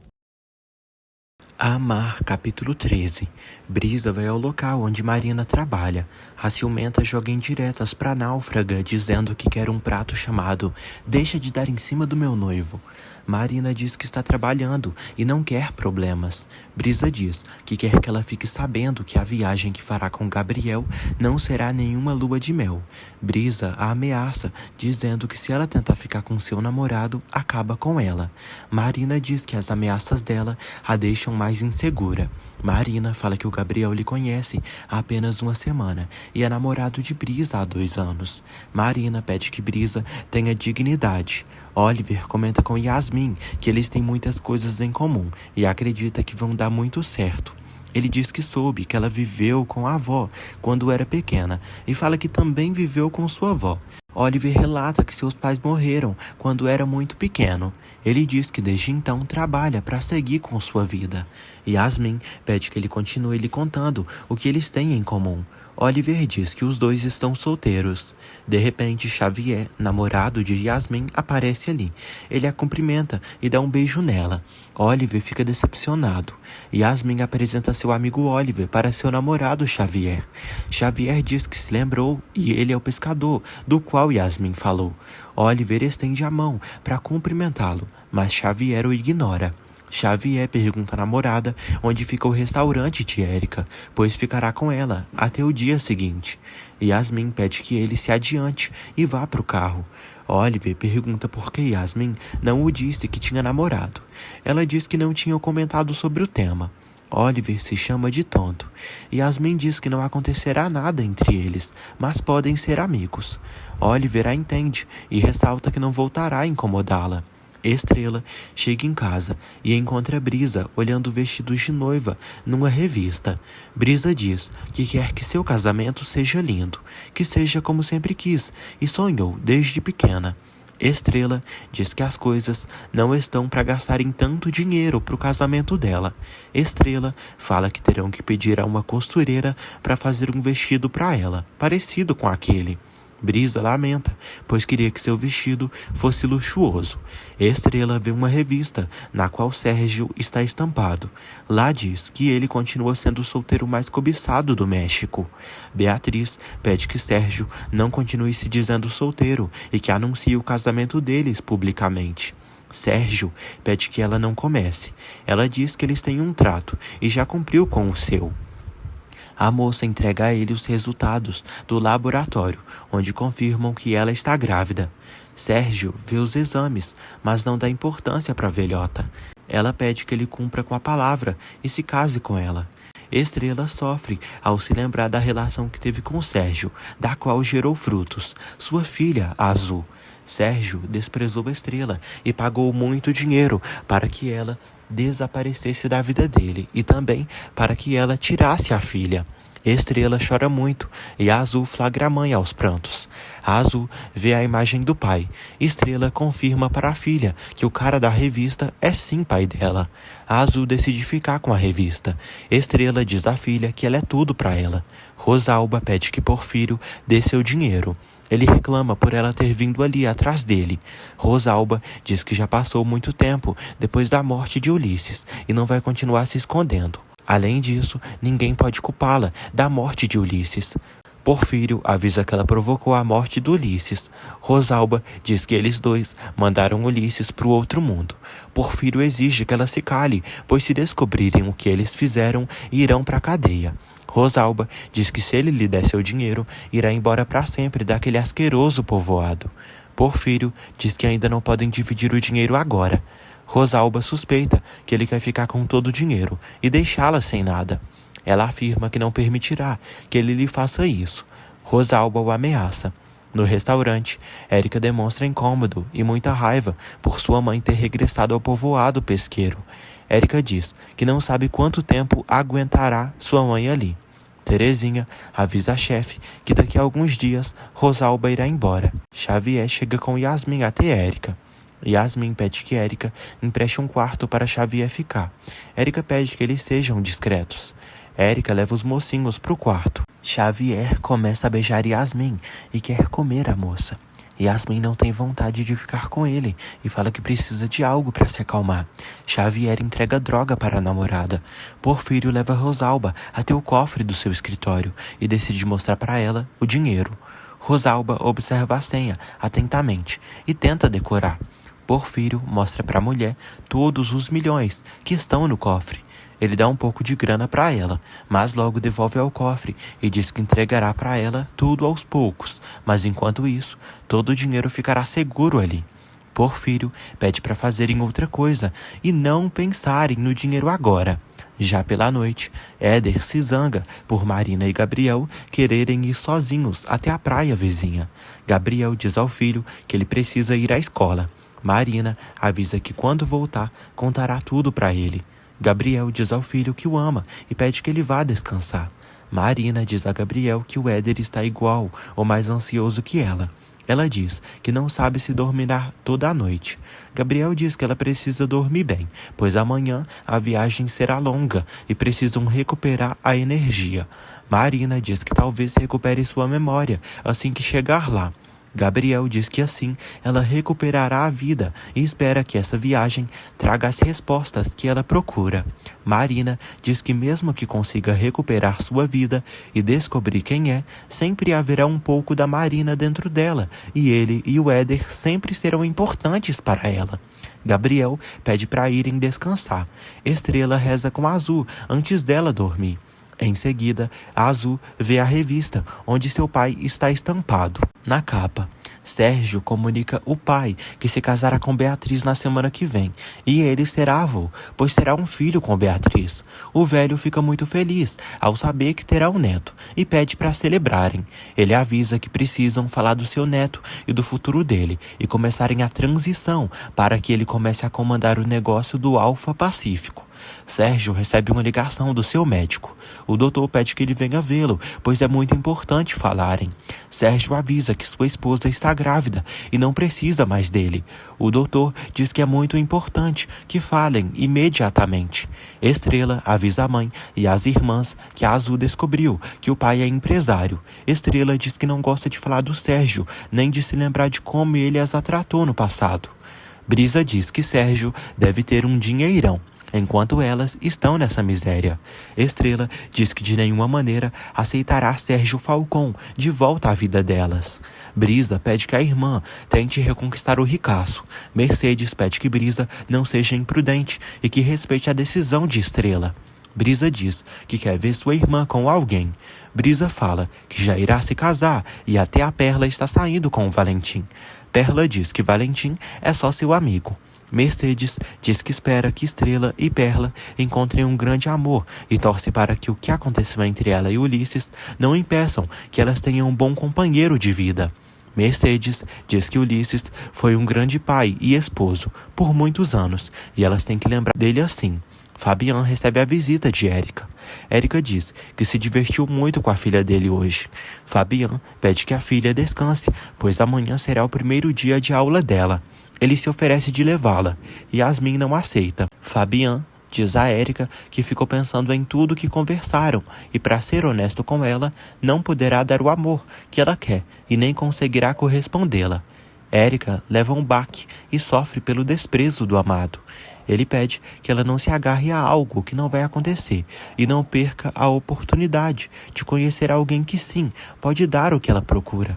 Amar, capítulo 13. Brisa vai ao local onde Marina trabalha. A ciumenta joga indiretas pra náufraga, dizendo que quer um prato chamado "Deixa de dar em cima do meu noivo". Marina diz que está trabalhando e não quer problemas. Brisa diz que quer que ela fique sabendo que a viagem que fará com Gabriel não será nenhuma lua de mel. Brisa a ameaça, dizendo que se ela tentar ficar com seu namorado, acaba com ela. Marina diz que as ameaças dela a deixam mais insegura. Marina fala que o Gabriel lhe conhece há apenas uma semana e é namorado de Brisa há 2 anos. Marina pede que Brisa tenha dignidade. Oliver comenta com Yasmin que eles têm muitas coisas em comum e acredita que vão dar muito certo. Ele diz que soube que ela viveu com a avó quando era pequena e fala que também viveu com sua avó. Oliver relata que seus pais morreram quando era muito pequeno. Ele diz que desde então trabalha para seguir com sua vida. Yasmin pede que ele continue lhe contando o que eles têm em comum. Oliver diz que os dois estão solteiros. De repente, Xavier, namorado de Yasmin, aparece ali. Ele a cumprimenta e dá um beijo nela. Oliver fica decepcionado. Yasmin apresenta seu amigo Oliver para seu namorado Xavier. Xavier diz que se lembrou e ele é o pescador, do qual Yasmin falou. Oliver estende a mão para cumprimentá-lo, mas Xavier o ignora. Xavier pergunta à namorada onde fica o restaurante de Érica, pois ficará com ela até o dia seguinte. Yasmin pede que ele se adiante e vá para o carro. Oliver pergunta por que Yasmin não o disse que tinha namorado. Ela diz que não tinha comentado sobre o tema. Oliver se chama de tonto. Yasmin diz que não acontecerá nada entre eles, mas podem ser amigos. Oliver a entende e ressalta que não voltará a incomodá-la. Estrela chega em casa e encontra Brisa olhando vestidos de noiva numa revista. Brisa diz que quer que seu casamento seja lindo, que seja como sempre quis e sonhou desde pequena. Estrela diz que as coisas não estão para gastarem tanto dinheiro para o casamento dela. Estrela fala que terão que pedir a uma costureira para fazer um vestido para ela, parecido com aquele. Brisa lamenta, pois queria que seu vestido fosse luxuoso. Estrela vê uma revista, na qual Sérgio está estampado. Lá diz que ele continua sendo o solteiro mais cobiçado do México. Beatriz pede que Sérgio não continue se dizendo solteiro e que anuncie o casamento deles publicamente. Sérgio pede que ela não comece. Ela diz que eles têm um trato e já cumpriu com o seu. A moça entrega a ele os resultados do laboratório, onde confirmam que ela está grávida. Sérgio vê os exames, mas não dá importância para a velhota. Ela pede que ele cumpra com a palavra e se case com ela. Estrela sofre ao se lembrar da relação que teve com Sérgio, da qual gerou frutos, sua filha, Azul. Sérgio desprezou Estrela e pagou muito dinheiro para que ela desaparecesse da vida dele e também para que ela tirasse a filha. Estrela chora muito e a Azul flagra a mãe aos prantos. A Azul vê a imagem do pai. Estrela confirma para a filha que o cara da revista é sim pai dela. A Azul decide ficar com a revista. Estrela diz à filha que ela é tudo para ela. Rosalba pede que Porfírio dê seu dinheiro. Ele reclama por ela ter vindo ali atrás dele. Rosalba diz que já passou muito tempo depois da morte de Ulisses e não vai continuar se escondendo. Além disso, ninguém pode culpá-la da morte de Ulisses. Porfírio avisa que ela provocou a morte do Ulisses. Rosalba diz que eles dois mandaram Ulisses para o outro mundo. Porfírio exige que ela se cale, pois se descobrirem o que eles fizeram, irão para a cadeia. Rosalba diz que se ele lhe der seu dinheiro, irá embora para sempre daquele asqueroso povoado. Porfírio diz que ainda não podem dividir o dinheiro agora. Rosalba suspeita que ele quer ficar com todo o dinheiro e deixá-la sem nada. Ela afirma que não permitirá que ele lhe faça isso. Rosalba o ameaça. No restaurante, Érica demonstra incômodo e muita raiva por sua mãe ter regressado ao povoado pesqueiro. Érica diz que não sabe quanto tempo aguentará sua mãe ali. Terezinha avisa a chefe que daqui a alguns dias Rosalba irá embora. Xavier chega com Yasmin até Érica. Yasmin pede que Érica empreste um quarto para Xavier ficar. Érica pede que eles sejam discretos. Érica leva os mocinhos para o quarto. Xavier começa a beijar Yasmin e quer comer a moça. Yasmin não tem vontade de ficar com ele e fala que precisa de algo para se acalmar. Xavier entrega droga para a namorada. Porfírio leva Rosalba até o cofre do seu escritório e decide mostrar para ela o dinheiro. Rosalba observa a senha atentamente e tenta decorar. Porfírio mostra para a mulher todos os milhões que estão no cofre. Ele dá um pouco de grana para ela, mas logo devolve ao cofre e diz que entregará para ela tudo aos poucos, mas enquanto isso, todo o dinheiro ficará seguro ali. Porfírio pede para fazerem outra coisa e não pensarem no dinheiro agora. Já pela noite, Éder se zanga por Marina e Gabriel quererem ir sozinhos até a praia vizinha. Gabriel diz ao filho que ele precisa ir à escola. Marina avisa que quando voltar, contará tudo para ele. Gabriel diz ao filho que o ama e pede que ele vá descansar. Marina diz a Gabriel que o Éder está igual ou mais ansioso que ela. Ela diz que não sabe se dormirá toda a noite. Gabriel diz que ela precisa dormir bem, pois amanhã a viagem será longa e precisam recuperar a energia. Marina diz que talvez recupere sua memória assim que chegar lá. Gabriel diz que assim ela recuperará a vida e espera que essa viagem traga as respostas que ela procura. Marina diz que mesmo que consiga recuperar sua vida e descobrir quem é, sempre haverá um pouco da Marina dentro dela e ele e o Éder sempre serão importantes para ela. Gabriel pede para irem descansar. Estrela reza com Azul antes dela dormir. Em seguida, Azul vê a revista onde seu pai está estampado. Na capa, Sérgio comunica o pai que se casará com Beatriz na semana que vem, e ele será avô, pois terá um filho com Beatriz. O velho fica muito feliz ao saber que terá um neto e pede para celebrarem. Ele avisa que precisam falar do seu neto e do futuro dele e começarem a transição para que ele comece a comandar o negócio do Alfa Pacífico. Sérgio recebe uma ligação do seu médico. O doutor pede que ele venha vê-lo, pois é muito importante falarem. Sérgio avisa que sua esposa está grávida e não precisa mais dele. O doutor diz que é muito importante que falem imediatamente. Estrela avisa a mãe e as irmãs que a Azul descobriu que o pai é empresário. Estrela diz que não gosta de falar do Sérgio, nem de se lembrar de como ele as tratou no passado. Brisa diz que Sérgio deve ter um dinheirão, enquanto elas estão nessa miséria. Estrela diz que de nenhuma maneira aceitará Sérgio Falcão de volta à vida delas. Brisa pede que a irmã tente reconquistar o ricaço. Mercedes pede que Brisa não seja imprudente e que respeite a decisão de Estrela. Brisa diz que quer ver sua irmã com alguém. Brisa fala que já irá se casar e até a Perla está saindo com o Valentim. Perla diz que Valentim é só seu amigo. Mercedes diz que espera que Estrela e Perla encontrem um grande amor e torce para que o que aconteceu entre ela e Ulisses não impeçam que elas tenham um bom companheiro de vida. Mercedes diz que Ulisses foi um grande pai e esposo por muitos anos e elas têm que lembrar dele assim. Fabian recebe a visita de Érica. Érica diz que se divertiu muito com a filha dele hoje. Fabian pede que a filha descanse, pois amanhã será o primeiro dia de aula dela. Ele se oferece de levá-la. Yasmin não aceita. Fabian diz a Érica que ficou pensando em tudo que conversaram e, para ser honesto com ela, não poderá dar o amor que ela quer e nem conseguirá correspondê-la. Érica leva um baque e sofre pelo desprezo do amado. Ele pede que ela não se agarre a algo que não vai acontecer e não perca a oportunidade de conhecer alguém que sim pode dar o que ela procura.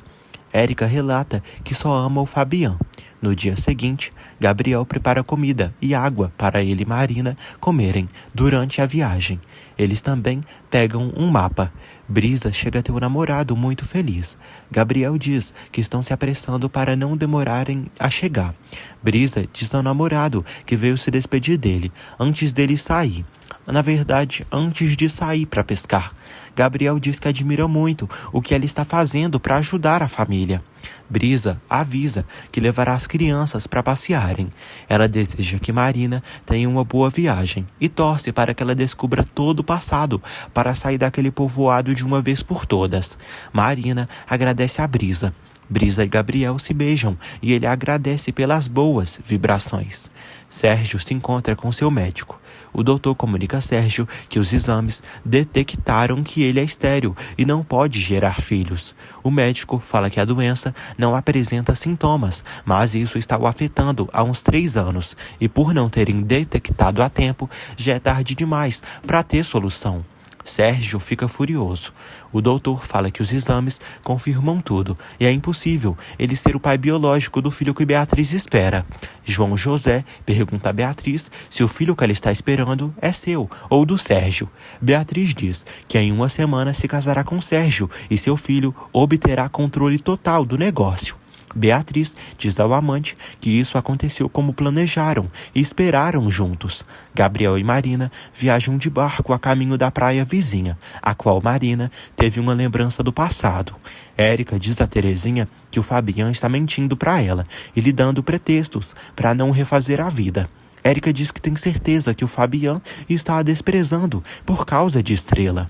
Érica relata que só ama o Fabian. No dia seguinte, Gabriel prepara comida e água para ele e Marina comerem durante a viagem. Eles também pegam um mapa. Brisa chega a ter um namorado muito feliz. Gabriel diz que estão se apressando para não demorarem a chegar. Brisa diz ao namorado que veio se despedir dele antes dele sair. Na verdade, antes de sair para pescar. Gabriel diz que admira muito o que ela está fazendo para ajudar a família. Brisa avisa que levará as crianças para passearem. Ela deseja que Marina tenha uma boa viagem e torce para que ela descubra todo o passado para sair daquele povoado de uma vez por todas. Marina agradece a Brisa. Brisa e Gabriel se beijam e ele agradece pelas boas vibrações. Sérgio se encontra com seu médico. O doutor comunica a Sérgio que os exames detectaram que ele é estéril e não pode gerar filhos. O médico fala que a doença não apresenta sintomas, mas isso está o afetando há uns 3 anos e por não terem detectado a tempo, já é tarde demais para ter solução. Sérgio fica furioso. O doutor fala que os exames confirmam tudo e é impossível ele ser o pai biológico do filho que Beatriz espera. João José pergunta a Beatriz se o filho que ela está esperando é seu ou do Sérgio. Beatriz diz que em 1 semana se casará com Sérgio e seu filho obterá controle total do negócio. Beatriz diz ao amante que isso aconteceu como planejaram e esperaram juntos. Gabriel e Marina viajam de barco a caminho da praia vizinha, a qual Marina teve uma lembrança do passado. Érica diz a Terezinha que o Fabian está mentindo para ela e lhe dando pretextos para não refazer a vida. Érica diz que tem certeza que o Fabian está a desprezando por causa de Estrela.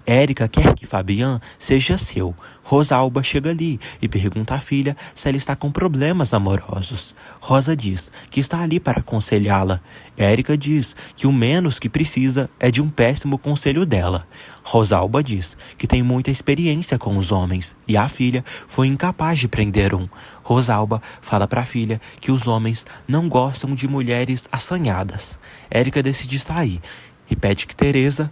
Érica quer que Fabian seja seu. Rosalba chega ali e pergunta à filha se ela está com problemas amorosos. Rosa diz que está ali para aconselhá-la. Érica diz que o menos que precisa é de um péssimo conselho dela. Rosalba diz que tem muita experiência com os homens e a filha foi incapaz de prender um. Rosalba fala para a filha que os homens não gostam de mulheres assanhadas. Érica decide sair e pede que Teresa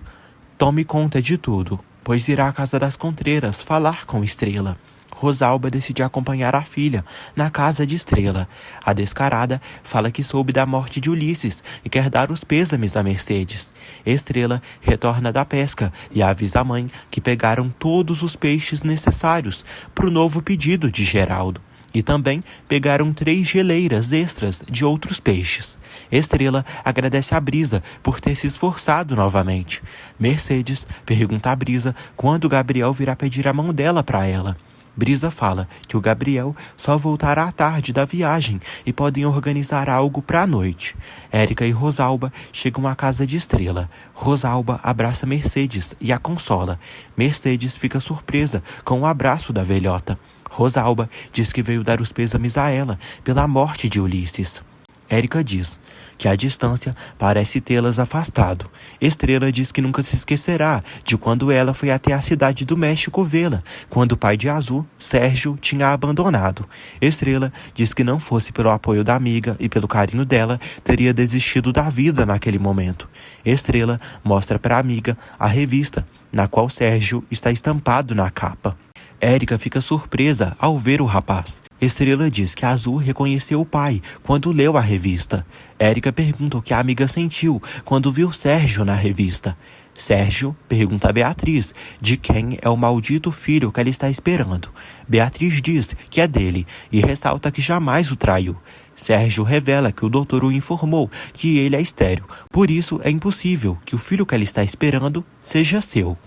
tome conta de tudo, pois irá à casa das Contreiras falar com Estrela. Rosalba decide acompanhar a filha na casa de Estrela. A descarada fala que soube da morte de Ulisses e quer dar os pêsames a Mercedes. Estrela retorna da pesca e avisa a mãe que pegaram todos os peixes necessários para o novo pedido de Geraldo. E também pegaram 3 geleiras extras de outros peixes. Estrela agradece a Brisa por ter se esforçado novamente. Mercedes pergunta a Brisa quando Gabriel virá pedir a mão dela para ela. Brisa fala que o Gabriel só voltará à tarde da viagem e podem organizar algo para a noite. Érica e Rosalba chegam à casa de Estrela. Rosalba abraça Mercedes e a consola. Mercedes fica surpresa com o abraço da velhota. Rosalba diz que veio dar os pêsames a ela pela morte de Ulisses. Érica diz que a distância parece tê-las afastado. Estrela diz que nunca se esquecerá de quando ela foi até a cidade do México vê-la, quando o pai de Azul, Sérgio, tinha a abandonado. Estrela diz que não fosse pelo apoio da amiga e pelo carinho dela, teria desistido da vida naquele momento. Estrela mostra para a amiga a revista, na qual Sérgio está estampado na capa. Érica fica surpresa ao ver o rapaz. Estrela diz que Azul reconheceu o pai quando leu a revista. Érica pergunta o que a amiga sentiu quando viu Sérgio na revista. Sérgio pergunta a Beatriz de quem é o maldito filho que ela está esperando. Beatriz diz que é dele e ressalta que jamais o traiu. Sérgio revela que o doutor o informou que ele é estéril, por isso é impossível que o filho que ela está esperando seja seu.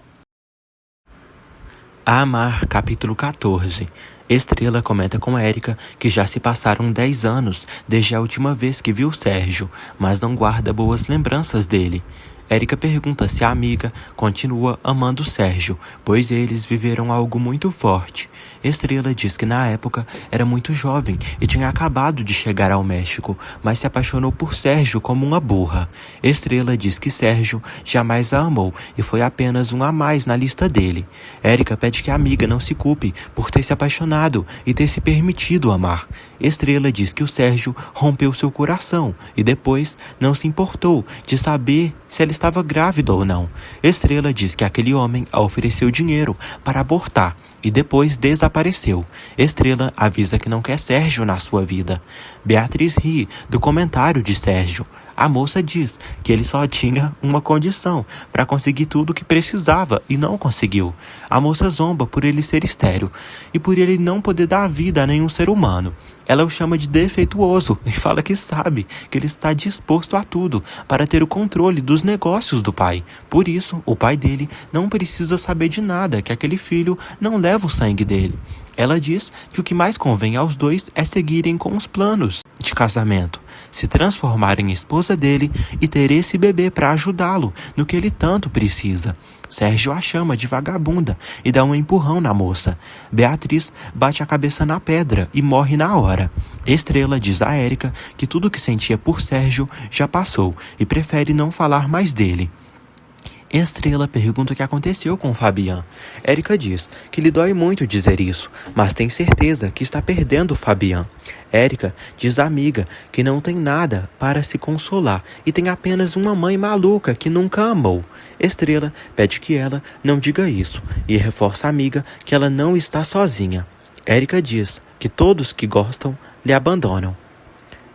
Amar, capítulo 14. Estrela comenta com Érica que já se passaram 10 anos desde a última vez que viu Sérgio, mas não guarda boas lembranças dele. Érica pergunta se a amiga continua amando Sérgio, pois eles viveram algo muito forte. Estrela diz que na época era muito jovem e tinha acabado de chegar ao México, mas se apaixonou por Sérgio como uma burra. Estrela diz que Sérgio jamais a amou e foi apenas um a mais na lista dele. Érica pede que a amiga não se culpe por ter se apaixonado e ter se permitido amar. Estrela diz que o Sérgio rompeu seu coração e depois não se importou de saber se ela estava grávida ou não. Estrela diz que aquele homem a ofereceu dinheiro para abortar e depois desapareceu. Estrela avisa que não quer Sérgio na sua vida. Beatriz ri do comentário de Sérgio. A moça diz que ele só tinha uma condição para conseguir tudo o que precisava e não conseguiu. A moça zomba por ele ser estéril e por ele não poder dar vida a nenhum ser humano. Ela o chama de defeituoso e fala que sabe que ele está disposto a tudo para ter o controle dos negócios do pai. Por isso, o pai dele não precisa saber de nada, que aquele filho não leva o sangue dele. Ela diz que o que mais convém aos dois é seguirem com os planos de casamento, se transformar em esposa dele e ter esse bebê para ajudá-lo no que ele tanto precisa. Sérgio a chama de vagabunda e dá um empurrão na moça. Beatriz bate a cabeça na pedra e morre na hora. Estrela diz a Érica que tudo que sentia por Sérgio já passou e prefere não falar mais dele. Estrela pergunta o que aconteceu com Fabian. Érica diz que lhe dói muito dizer isso, mas tem certeza que está perdendo Fabian. Érica diz à amiga que não tem nada para se consolar e tem apenas uma mãe maluca que nunca amou. Estrela pede que ela não diga isso e reforça à amiga que ela não está sozinha. Érica diz que todos que gostam lhe abandonam.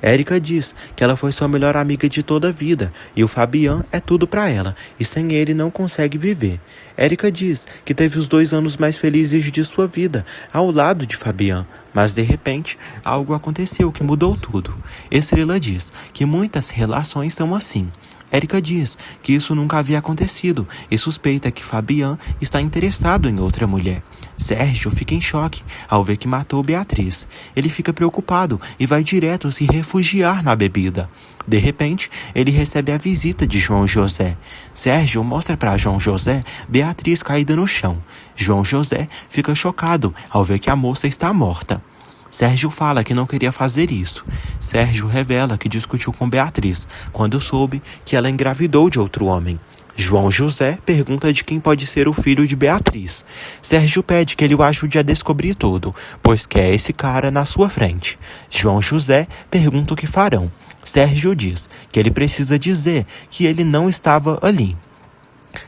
Érica diz que ela foi sua melhor amiga de toda a vida e o Fabian é tudo para ela e sem ele não consegue viver. Érica diz que teve os 2 anos mais felizes de sua vida ao lado de Fabian, mas de repente algo aconteceu que mudou tudo. Estrela diz que muitas relações são assim. Érica diz que isso nunca havia acontecido e suspeita que Fabian está interessado em outra mulher. Sérgio fica em choque ao ver que matou Beatriz. Ele fica preocupado e vai direto se refugiar na bebida. De repente, ele recebe a visita de João José. Sérgio mostra para João José Beatriz caída no chão. João José fica chocado ao ver que a moça está morta. Sérgio fala que não queria fazer isso. Sérgio revela que discutiu com Beatriz quando soube que ela engravidou de outro homem. João José pergunta de quem pode ser o filho de Beatriz. Sérgio pede que ele o ajude a descobrir tudo, pois quer esse cara na sua frente. João José pergunta o que farão. Sérgio diz que ele precisa dizer que ele não estava ali.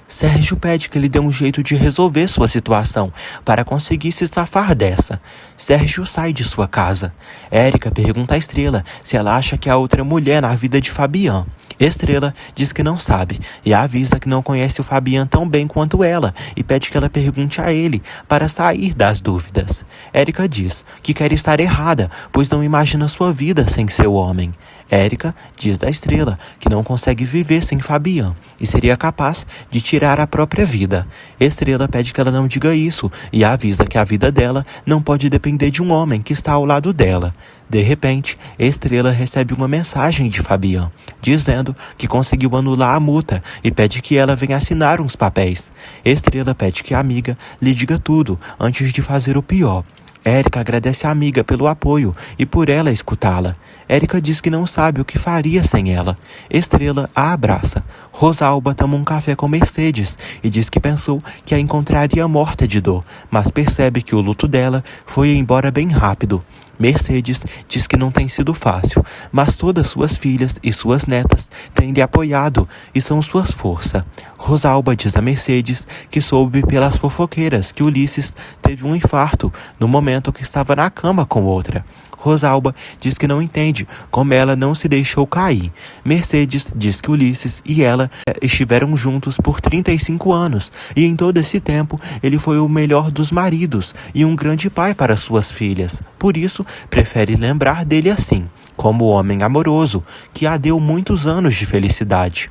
Sérgio pede que ele dê um jeito de resolver sua situação para conseguir se safar dessa. Sérgio sai de sua casa. Érica pergunta a Estrela se ela acha que há outra mulher na vida de Fabian. Estrela diz que não sabe e avisa que não conhece o Fabian tão bem quanto ela e pede que ela pergunte a ele para sair das dúvidas. Érica diz que quer estar errada, pois não imagina sua vida sem seu homem. Érica diz da Estrela que não consegue viver sem Fabian e seria capaz de tirar a própria vida. Estrela pede que ela não diga isso e avisa que a vida dela não pode depender de um homem que está ao lado dela. De repente, Estrela recebe uma mensagem de Fabian, dizendo que conseguiu anular a multa e pede que ela venha assinar uns papéis. Estrela pede que a amiga lhe diga tudo antes de fazer o pior. Érica agradece a amiga pelo apoio e por ela escutá-la. Érica diz que não sabe o que faria sem ela. Estrela a abraça. Rosalba toma um café com Mercedes e diz que pensou que a encontraria morta de dor, mas percebe que o luto dela foi embora bem rápido. Mercedes diz que não tem sido fácil, mas todas suas filhas e suas netas têm lhe apoiado e são suas forças. Rosalba diz a Mercedes que soube pelas fofoqueiras que Ulisses teve um infarto no momento que estava na cama com outra. Rosalba diz que não entende como ela não se deixou cair. Mercedes diz que Ulisses e ela estiveram juntos por 35 anos e em todo esse tempo ele foi o melhor dos maridos e um grande pai para suas filhas. Por isso, prefere lembrar dele assim, como homem amoroso que a deu muitos anos de felicidade.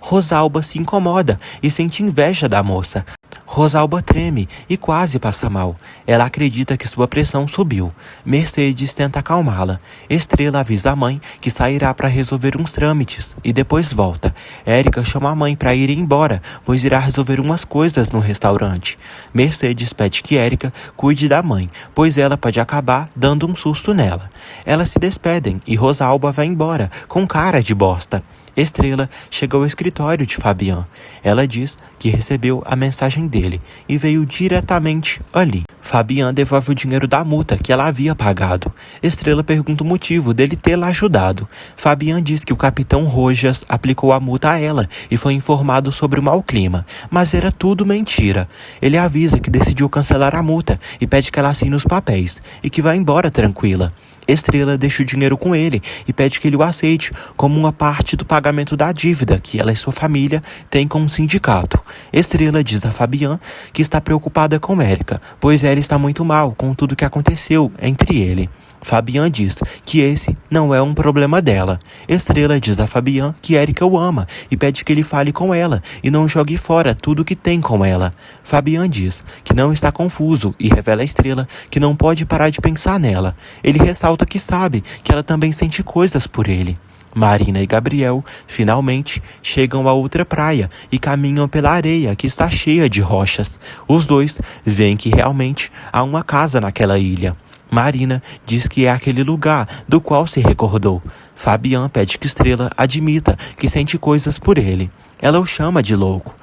Rosalba se incomoda e sente inveja da moça. Rosalba treme e quase passa mal. Ela acredita que sua pressão subiu. Mercedes tenta acalmá-la. Estrela avisa a mãe que sairá para resolver uns trâmites e depois volta. Érica chama a mãe para ir embora, pois irá resolver umas coisas no restaurante. Mercedes pede que Érica cuide da mãe, pois ela pode acabar dando um susto nela. Elas se despedem e Rosalba vai embora, com cara de bosta. Estrela chega ao escritório de Fabian. Ela diz que recebeu a mensagem dele e veio diretamente ali. Fabian devolve o dinheiro da multa que ela havia pagado. Estrela pergunta o motivo dele tê-la ajudado. Fabian diz que o capitão Rojas aplicou a multa a ela e foi informado sobre o mau clima, mas era tudo mentira. Ele avisa que decidiu cancelar a multa e pede que ela assine os papéis e que vá embora tranquila. Estrela deixa o dinheiro com ele e pede que ele o aceite como uma parte do pagamento da dívida que ela e sua família têm com o sindicato. Estrela diz a Fabian que está preocupada com Érica, pois ela está muito mal com tudo que aconteceu entre ele. Fabian diz que esse não é um problema dela. Estrela diz a Fabian que Érica o ama e pede que ele fale com ela e não jogue fora tudo que tem com ela. Fabian diz que não está confuso e revela a Estrela que não pode parar de pensar nela. Ele ressalta que sabe que ela também sente coisas por ele. Marina e Gabriel finalmente chegam a outra praia e caminham pela areia que está cheia de rochas. Os dois veem que realmente há uma casa naquela ilha. Marina diz que é aquele lugar do qual se recordou. Fabian pede que Estrela admita que sente coisas por ele. Ela o chama de louco.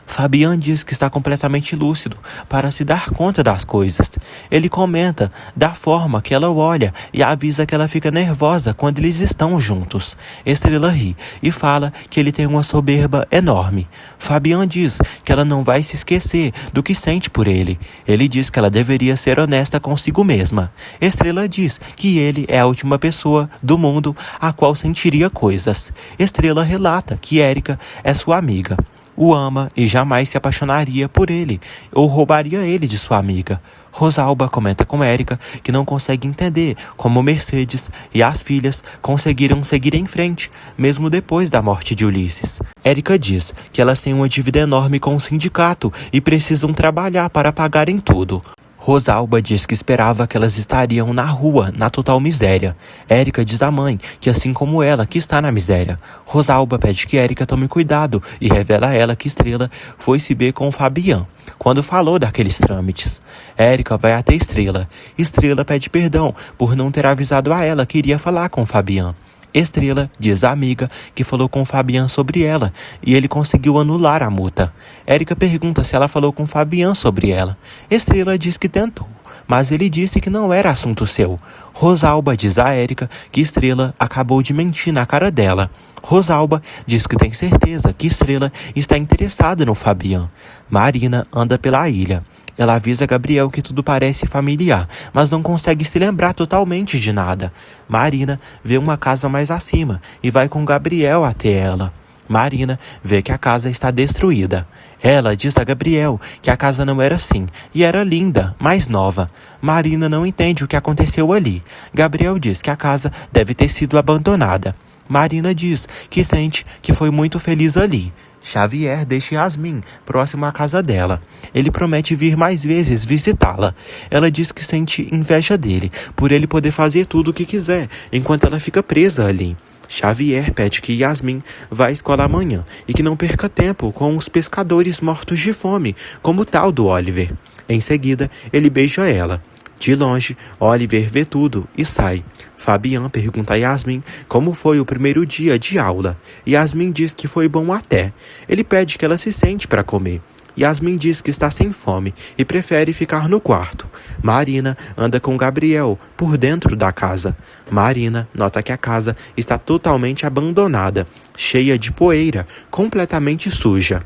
Fabian diz que está completamente lúcido para se dar conta das coisas. Ele comenta da forma que ela o olha e avisa que ela fica nervosa quando eles estão juntos. Estrela ri e fala que ele tem uma soberba enorme. Fabian diz que ela não vai se esquecer do que sente por ele. Ele diz que ela deveria ser honesta consigo mesma. Estrela diz que ele é a última pessoa do mundo a qual sentiria coisas. Estrela relata que Érica é sua amiga. O ama e jamais se apaixonaria por ele ou roubaria ele de sua amiga. Rosalba comenta com Érica que não consegue entender como Mercedes e as filhas conseguiram seguir em frente, mesmo depois da morte de Ulisses. Érica diz que elas têm uma dívida enorme com o sindicato e precisam trabalhar para pagarem tudo. Rosalba diz que esperava que elas estariam na rua, na total miséria. Érica diz à mãe que assim como ela, que está na miséria. Rosalba pede que Érica tome cuidado e revela a ela que Estrela foi se ver com o Fabian quando falou daqueles trâmites. Érica vai até Estrela. Estrela pede perdão por não ter avisado a ela que iria falar com o Fabian. Estrela diz à amiga que falou com Fabian sobre ela e ele conseguiu anular a multa. Érica pergunta se ela falou com Fabian sobre ela. Estrela diz que tentou, mas ele disse que não era assunto seu. Rosalba diz a Érica que Estrela acabou de mentir na cara dela. Rosalba diz que tem certeza que Estrela está interessada no Fabian. Marina anda pela ilha. Ela avisa Gabriel que tudo parece familiar, mas não consegue se lembrar totalmente de nada. Marina vê uma casa mais acima e vai com Gabriel até ela. Marina vê que a casa está destruída. Ela diz a Gabriel que a casa não era assim e era linda, mais nova. Marina não entende o que aconteceu ali. Gabriel diz que a casa deve ter sido abandonada. Marina diz que sente que foi muito feliz ali. Xavier deixa Yasmin próximo à casa dela. Ele promete vir mais vezes visitá-la. Ela diz que sente inveja dele, por ele poder fazer tudo o que quiser, enquanto ela fica presa ali. Xavier pede que Yasmin vá à escola amanhã e que não perca tempo com os pescadores mortos de fome, como o tal do Oliver. Em seguida, ele beija ela. De longe, Oliver vê tudo e sai. Fabian pergunta a Yasmin como foi o primeiro dia de aula. Yasmin diz que foi bom até. Ele pede que ela se sente para comer. Yasmin diz que está sem fome e prefere ficar no quarto. Marina anda com Gabriel por dentro da casa. Marina nota que a casa está totalmente abandonada, cheia de poeira, completamente suja.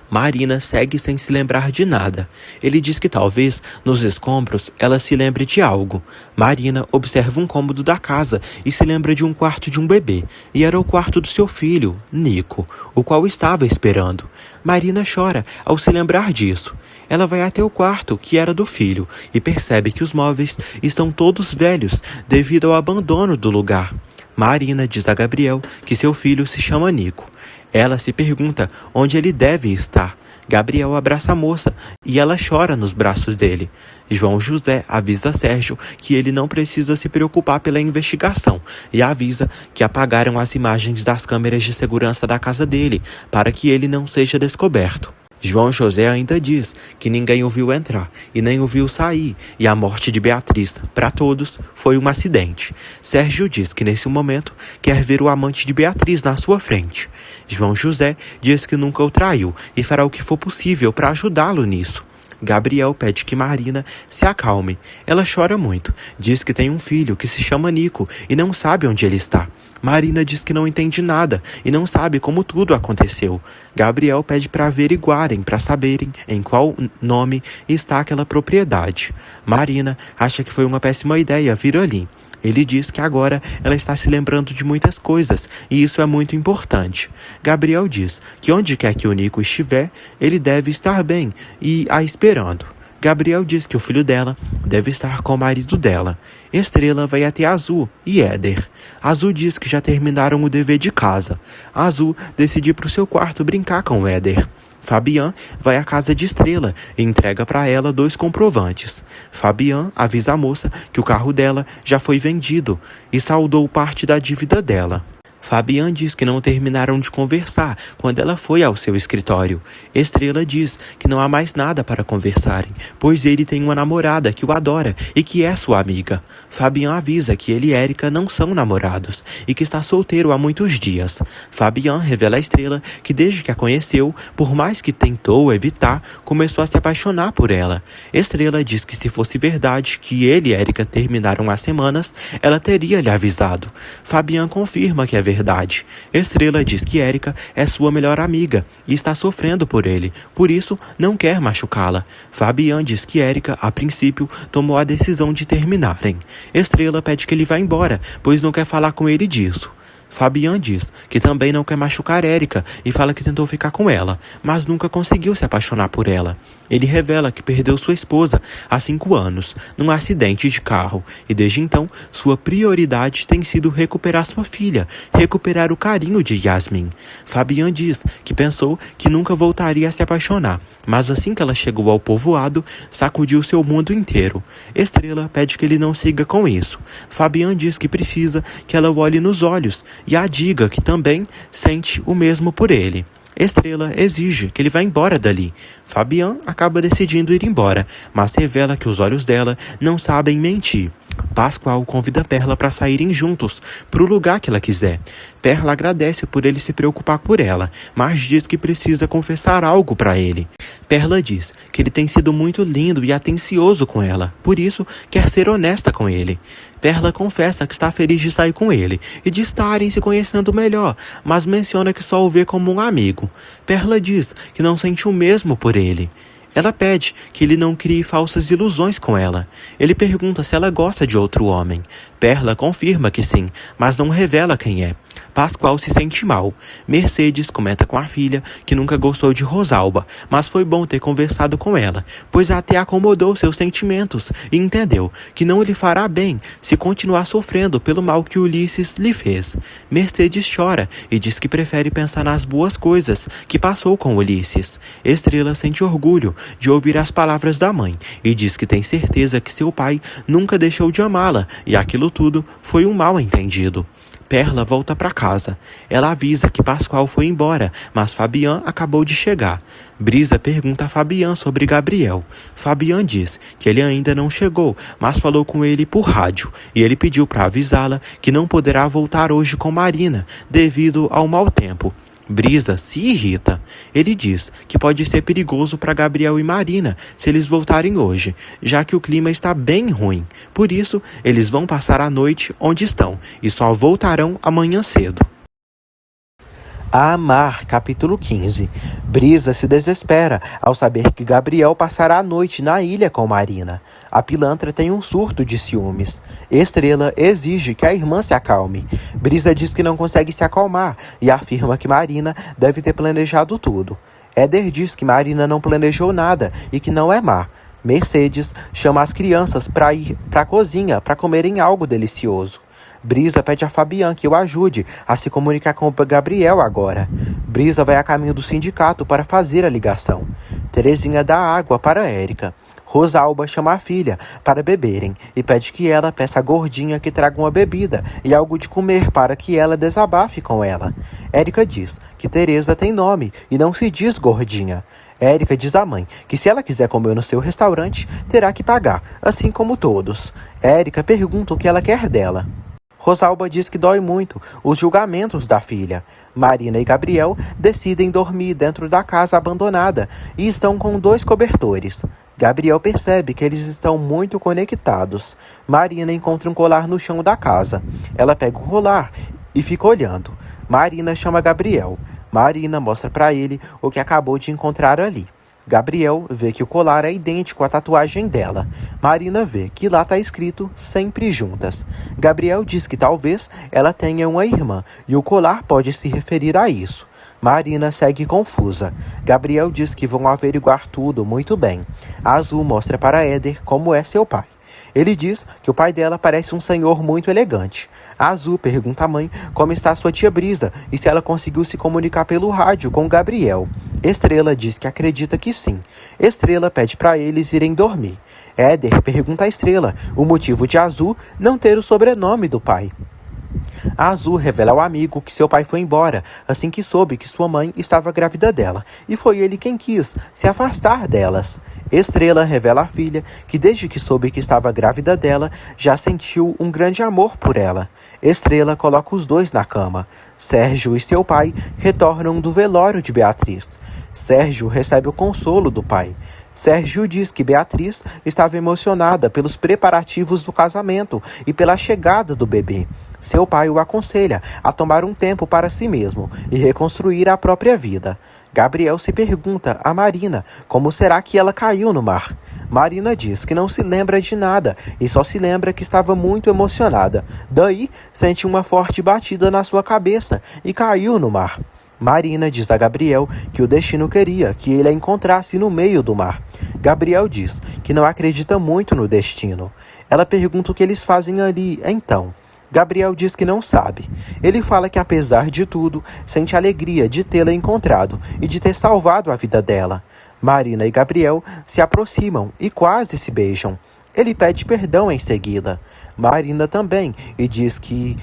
Marina segue sem se lembrar de nada. Ele diz que talvez, nos escombros, ela se lembre de algo. Marina observa um cômodo da casa e se lembra de um quarto de um bebê. E era o quarto do seu filho, Nico, o qual estava esperando. Marina chora ao se lembrar disso. Ela vai até o quarto, que era do filho, e percebe que os móveis estão todos velhos devido ao abandono do lugar. Marina diz a Gabriel que seu filho se chama Nico. Ela se pergunta onde ele deve estar. Gabriel abraça a moça e ela chora nos braços dele. João José avisa Sérgio que ele não precisa se preocupar pela investigação e avisa que apagaram as imagens das câmeras de segurança da casa dele para que ele não seja descoberto. João José ainda diz que ninguém o viu entrar e nem o viu sair, e a morte de Beatriz, para todos, foi um acidente. Sérgio diz que nesse momento quer ver o amante de Beatriz na sua frente. João José diz que nunca o traiu e fará o que for possível para ajudá-lo nisso. Gabriel pede que Marina se acalme. Ela chora muito, diz que tem um filho que se chama Nico e não sabe onde ele está. Marina diz que não entende nada e não sabe como tudo aconteceu. Gabriel pede para averiguarem, para saberem em qual nome está aquela propriedade. Marina acha que foi uma péssima ideia vir ali. Ele diz que agora ela está se lembrando de muitas coisas e isso é muito importante. Gabriel diz que onde quer que o Nico estiver, ele deve estar bem e a esperando. Gabriel diz que o filho dela deve estar com o marido dela. Estrela vai até Azul e Éder. Azul diz que já terminaram o dever de casa. Azul decide ir para o seu quarto brincar com Éder. Fabian vai à casa de Estrela e entrega para ela 2 comprovantes. Fabian avisa a moça que o carro dela já foi vendido e saldou parte da dívida dela. Fabian diz que não terminaram de conversar quando ela foi ao seu escritório. Estrela diz que não há mais nada para conversarem, pois ele tem uma namorada que o adora e que é sua amiga. Fabian avisa que ele e Érica não são namorados e que está solteiro há muitos dias. Fabian revela a Estrela que desde que a conheceu, por mais que tentou evitar, começou a se apaixonar por ela. Estrela diz que se fosse verdade que ele e Érica terminaram há semanas, ela teria lhe avisado. Fabian confirma que é verdade. Estrela diz que Érica é sua melhor amiga e está sofrendo por ele, por isso não quer machucá-la. Fabian diz que Érica, a princípio, tomou a decisão de terminarem. Estrela pede que ele vá embora, pois não quer falar com ele disso. Fabian diz que também não quer machucar Érica e fala que tentou ficar com ela, mas nunca conseguiu se apaixonar por ela. Ele revela que perdeu sua esposa há 5 anos, num acidente de carro, e desde então sua prioridade tem sido recuperar sua filha, recuperar o carinho de Yasmin. Fabian diz que pensou que nunca voltaria a se apaixonar, mas assim que ela chegou ao povoado, sacudiu seu mundo inteiro. Estrela pede que ele não siga com isso. Fabian diz que precisa que ela o olhe nos olhos e a diga que também sente o mesmo por ele. Estrela exige que ele vá embora dali. Fabian acaba decidindo ir embora, mas revela que os olhos dela não sabem mentir. Pascoal convida Perla para saírem juntos, para o lugar que ela quiser. Perla agradece por ele se preocupar por ela, mas diz que precisa confessar algo para ele. Perla diz que ele tem sido muito lindo e atencioso com ela, por isso quer ser honesta com ele. Perla confessa que está feliz de sair com ele e de estarem se conhecendo melhor, mas menciona que só o vê como um amigo. Perla diz que não sente o mesmo por ele. Ela pede que ele não crie falsas ilusões com ela. Ele pergunta se ela gosta de outro homem. Perla confirma que sim, mas não revela quem é. Pascoal se sente mal. Mercedes comenta com a filha que nunca gostou de Rosalba, mas foi bom ter conversado com ela, pois até acomodou seus sentimentos e entendeu que não lhe fará bem se continuar sofrendo pelo mal que Ulisses lhe fez. Mercedes chora e diz que prefere pensar nas boas coisas que passou com Ulisses. Estrela sente orgulho de ouvir as palavras da mãe e diz que tem certeza que seu pai nunca deixou de amá-la e aquilo tudo foi um mal entendido. Perla volta para casa. Ela avisa que Pascoal foi embora, mas Fabian acabou de chegar. Brisa pergunta a Fabian sobre Gabriel. Fabian diz que ele ainda não chegou, mas falou com ele por rádio, e ele pediu para avisá-la que não poderá voltar hoje com Marina, devido ao mau tempo. Brisa se irrita. Ele diz que pode ser perigoso para Gabriel e Marina se eles voltarem hoje, já que o clima está bem ruim. Por isso, eles vão passar a noite onde estão e só voltarão amanhã cedo. Amar, capítulo 15. Brisa se desespera ao saber que Gabriel passará a noite na ilha com Marina. A pilantra tem um surto de ciúmes. Estrela exige que a irmã se acalme. Brisa diz que não consegue se acalmar e afirma que Marina deve ter planejado tudo. Éder diz que Marina não planejou nada e que não é má. Mercedes chama as crianças para ir para a cozinha para comerem algo delicioso. Brisa pede a Fabian que o ajude a se comunicar com o Gabriel agora. Brisa vai a caminho do sindicato para fazer a ligação. Terezinha dá água para Érica. Rosalba chama a filha para beberem e pede que ela peça a gordinha que traga uma bebida e algo de comer para que ela desabafe com ela. Érica diz que Teresa tem nome e não se diz gordinha. Érica diz à mãe que se ela quiser comer no seu restaurante, terá que pagar, assim como todos. Érica pergunta o que ela quer dela. Rosalba diz que dói muito os julgamentos da filha. Marina e Gabriel decidem dormir dentro da casa abandonada e estão com 2 cobertores. Gabriel percebe que eles estão muito conectados. Marina encontra um colar no chão da casa. Ela pega o colar e fica olhando. Marina chama Gabriel. Marina mostra para ele o que acabou de encontrar ali. Gabriel vê que o colar é idêntico à tatuagem dela. Marina vê que lá está escrito sempre juntas. Gabriel diz que talvez ela tenha uma irmã e o colar pode se referir a isso. Marina segue confusa. Gabriel diz que vão averiguar tudo muito bem. Azul mostra para Éder como é seu pai. Ele diz que o pai dela parece um senhor muito elegante. Azul pergunta à mãe como está sua tia Brisa e se ela conseguiu se comunicar pelo rádio com Gabriel. Estrela diz que acredita que sim. Estrela pede para eles irem dormir. Éder pergunta a Estrela o motivo de Azul não ter o sobrenome do pai. A Azul revela ao amigo que seu pai foi embora assim que soube que sua mãe estava grávida dela, e foi ele quem quis se afastar delas. Estrela revela à filha que desde que soube que estava grávida dela, já sentiu um grande amor por ela. Estrela coloca os 2 na cama. Sérgio e seu pai retornam do velório de Beatriz. Sérgio recebe o consolo do pai. Sérgio diz que Beatriz estava emocionada pelos preparativos do casamento e pela chegada do bebê. Seu pai o aconselha a tomar um tempo para si mesmo e reconstruir a própria vida. Gabriel se pergunta a Marina como será que ela caiu no mar. Marina diz que não se lembra de nada e só se lembra que estava muito emocionada. Daí, sente uma forte batida na sua cabeça e caiu no mar. Marina diz a Gabriel que o destino queria que ele a encontrasse no meio do mar. Gabriel diz que não acredita muito no destino. Ela pergunta o que eles fazem ali, então. Gabriel diz que não sabe. Ele fala que, apesar de tudo, sente alegria de tê-la encontrado e de ter salvado a vida dela. Marina e Gabriel se aproximam e quase se beijam. Ele pede perdão em seguida. Marina também e diz que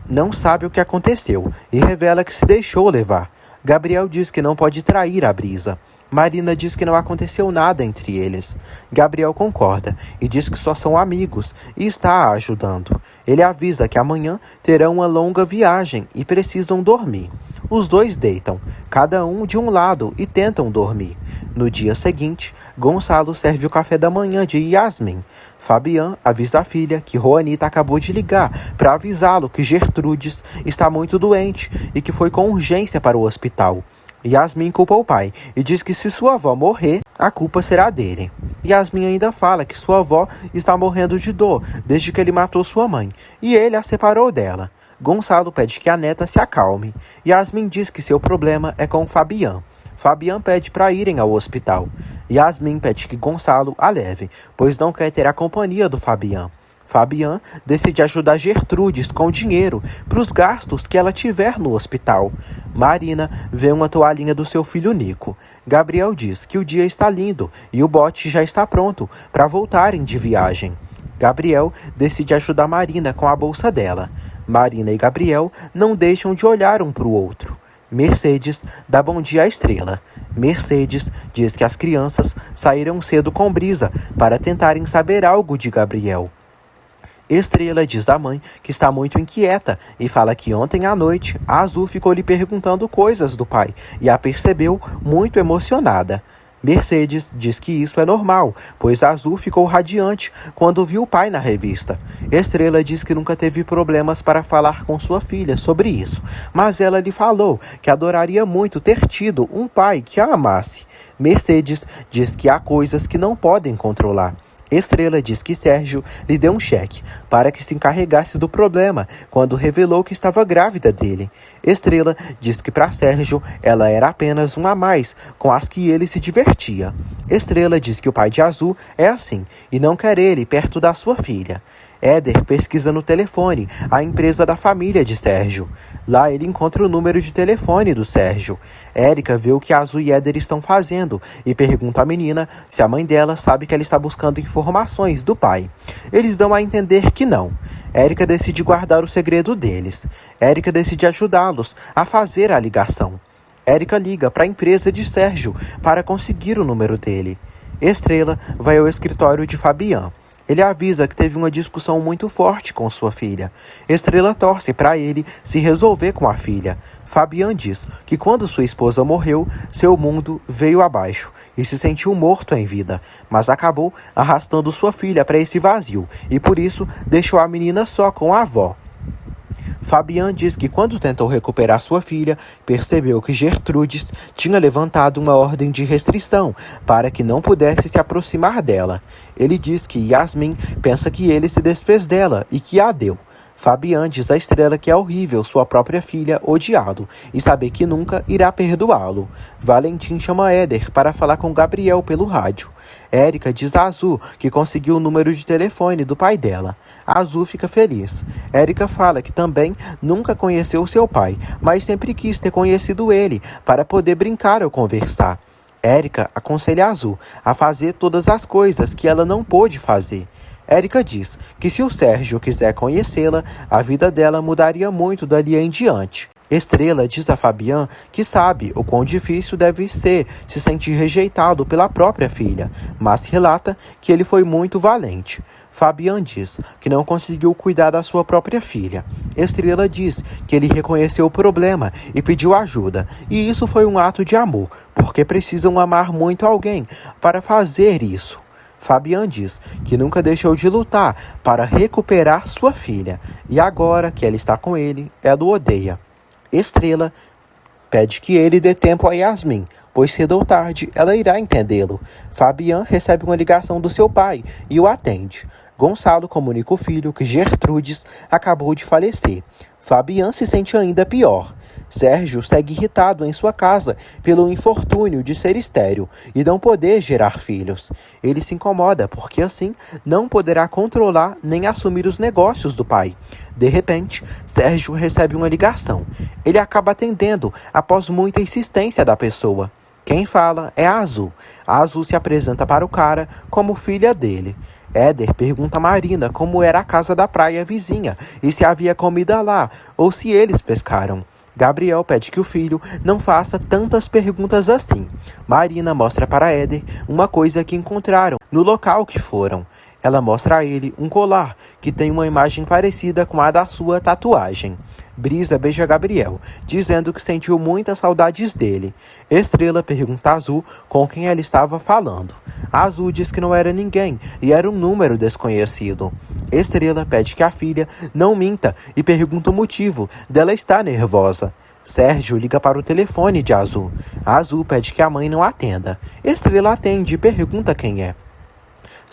não sabe o que aconteceu e revela que se deixou levar. Gabriel diz que não pode trair a Brisa. Marina diz que não aconteceu nada entre eles. Gabriel concorda e diz que só são amigos e está a ajudando. Ele avisa que amanhã terão uma longa viagem e precisam dormir. Os 2 deitam, cada um de um lado, e tentam dormir. No dia seguinte, Gonçalo serve o café da manhã de Yasmin. Fabian avisa a filha que Juanita acabou de ligar para avisá-lo que Gertrudes está muito doente e que foi com urgência para o hospital. Yasmin culpa o pai e diz que se sua avó morrer, a culpa será dele. Yasmin ainda fala que sua avó está morrendo de dor desde que ele matou sua mãe e ele a separou dela. Gonçalo pede que a neta se acalme. Yasmin diz que seu problema é com Fabian. Fabian pede para irem ao hospital. Yasmin pede que Gonçalo a leve, pois não quer ter a companhia do Fabian. Fabian decide ajudar Gertrudes com dinheiro para os gastos que ela tiver no hospital. Marina vê uma toalhinha do seu filho Nico. Gabriel diz que o dia está lindo e o bote já está pronto para voltarem de viagem. Gabriel decide ajudar Marina com a bolsa dela. Marina e Gabriel não deixam de olhar um para o outro. Mercedes dá bom dia à Estrela. Mercedes diz que as crianças saíram cedo com Brisa para tentarem saber algo de Gabriel. Estrela diz à mãe que está muito inquieta e fala que ontem à noite a Azul ficou lhe perguntando coisas do pai e a percebeu muito emocionada. Mercedes diz que isso é normal, pois a Azul ficou radiante quando viu o pai na revista. Estrela diz que nunca teve problemas para falar com sua filha sobre isso, mas ela lhe falou que adoraria muito ter tido um pai que a amasse. Mercedes diz que há coisas que não podem controlar. Estrela diz que Sérgio lhe deu um cheque para que se encarregasse do problema quando revelou que estava grávida dele. Estrela diz que para Sérgio ela era apenas um a mais com as que ele se divertia. Estrela diz que o pai de Azul é assim e não quer ele perto da sua filha. Éder pesquisa no telefone a empresa da família de Sérgio. Lá ele encontra o número de telefone do Sérgio. Érica vê o que Azul e Éder estão fazendo e pergunta à menina se a mãe dela sabe que ela está buscando informações do pai. Eles dão a entender que não. Érica decide guardar o segredo deles. Érica decide ajudá-los a fazer a ligação. Érica liga para a empresa de Sérgio para conseguir o número dele. Estrela vai ao escritório de Fabian. Ele avisa que teve uma discussão muito forte com sua filha. Estrela torce para ele se resolver com a filha. Fabian diz que quando sua esposa morreu, seu mundo veio abaixo e se sentiu morto em vida, mas acabou arrastando sua filha para esse vazio e por isso deixou a menina só com a avó. Fabian diz que quando tentou recuperar sua filha, percebeu que Gertrudes tinha levantado uma ordem de restrição para que não pudesse se aproximar dela. Ele diz que Yasmin pensa que ele se desfez dela e que a deu. Fabian diz à Estrela que é horrível sua própria filha odiá-lo e saber que nunca irá perdoá-lo. Valentim chama Éder para falar com Gabriel pelo rádio. Érica diz a Azul que conseguiu o número de telefone do pai dela. A Azul fica feliz. Érica fala que também nunca conheceu seu pai, mas sempre quis ter conhecido ele para poder brincar ou conversar. Érica aconselha a Azul a fazer todas as coisas que ela não pôde fazer. Érica diz que se o Sérgio quiser conhecê-la, a vida dela mudaria muito dali em diante. Estrela diz a Fabian que sabe o quão difícil deve ser se sentir rejeitado pela própria filha, mas relata que ele foi muito valente. Fabian diz que não conseguiu cuidar da sua própria filha. Estrela diz que ele reconheceu o problema e pediu ajuda, e isso foi um ato de amor, porque precisam amar muito alguém para fazer isso. Fabian diz que nunca deixou de lutar para recuperar sua filha, e agora que ela está com ele, ela o odeia. Estrela pede que ele dê tempo a Yasmin, pois cedo ou tarde ela irá entendê-lo. Fabian recebe uma ligação do seu pai e o atende. Gonçalo comunica ao filho que Gertrudes acabou de falecer. Fabian se sente ainda pior. Sérgio segue irritado em sua casa pelo infortúnio de ser estéril e não poder gerar filhos. Ele se incomoda porque assim não poderá controlar nem assumir os negócios do pai. De repente, Sérgio recebe uma ligação. Ele acaba atendendo após muita insistência da pessoa. Quem fala é a Azul. A Azul se apresenta para o cara como filha dele. Éder pergunta a Marina como era a casa da praia vizinha e se havia comida lá ou se eles pescaram. Gabriel pede que o filho não faça tantas perguntas assim. Marina mostra para Éder uma coisa que encontraram no local que foram. Ela mostra a ele um colar que tem uma imagem parecida com a da sua tatuagem. Brisa beija Gabriel, dizendo que sentiu muitas saudades dele. Estrela pergunta a Azul com quem ela estava falando. A Azul diz que não era ninguém e era um número desconhecido. Estrela pede que a filha não minta e pergunta o motivo dela estar nervosa. Sérgio liga para o telefone de Azul. A Azul pede que a mãe não atenda. Estrela atende e pergunta quem é.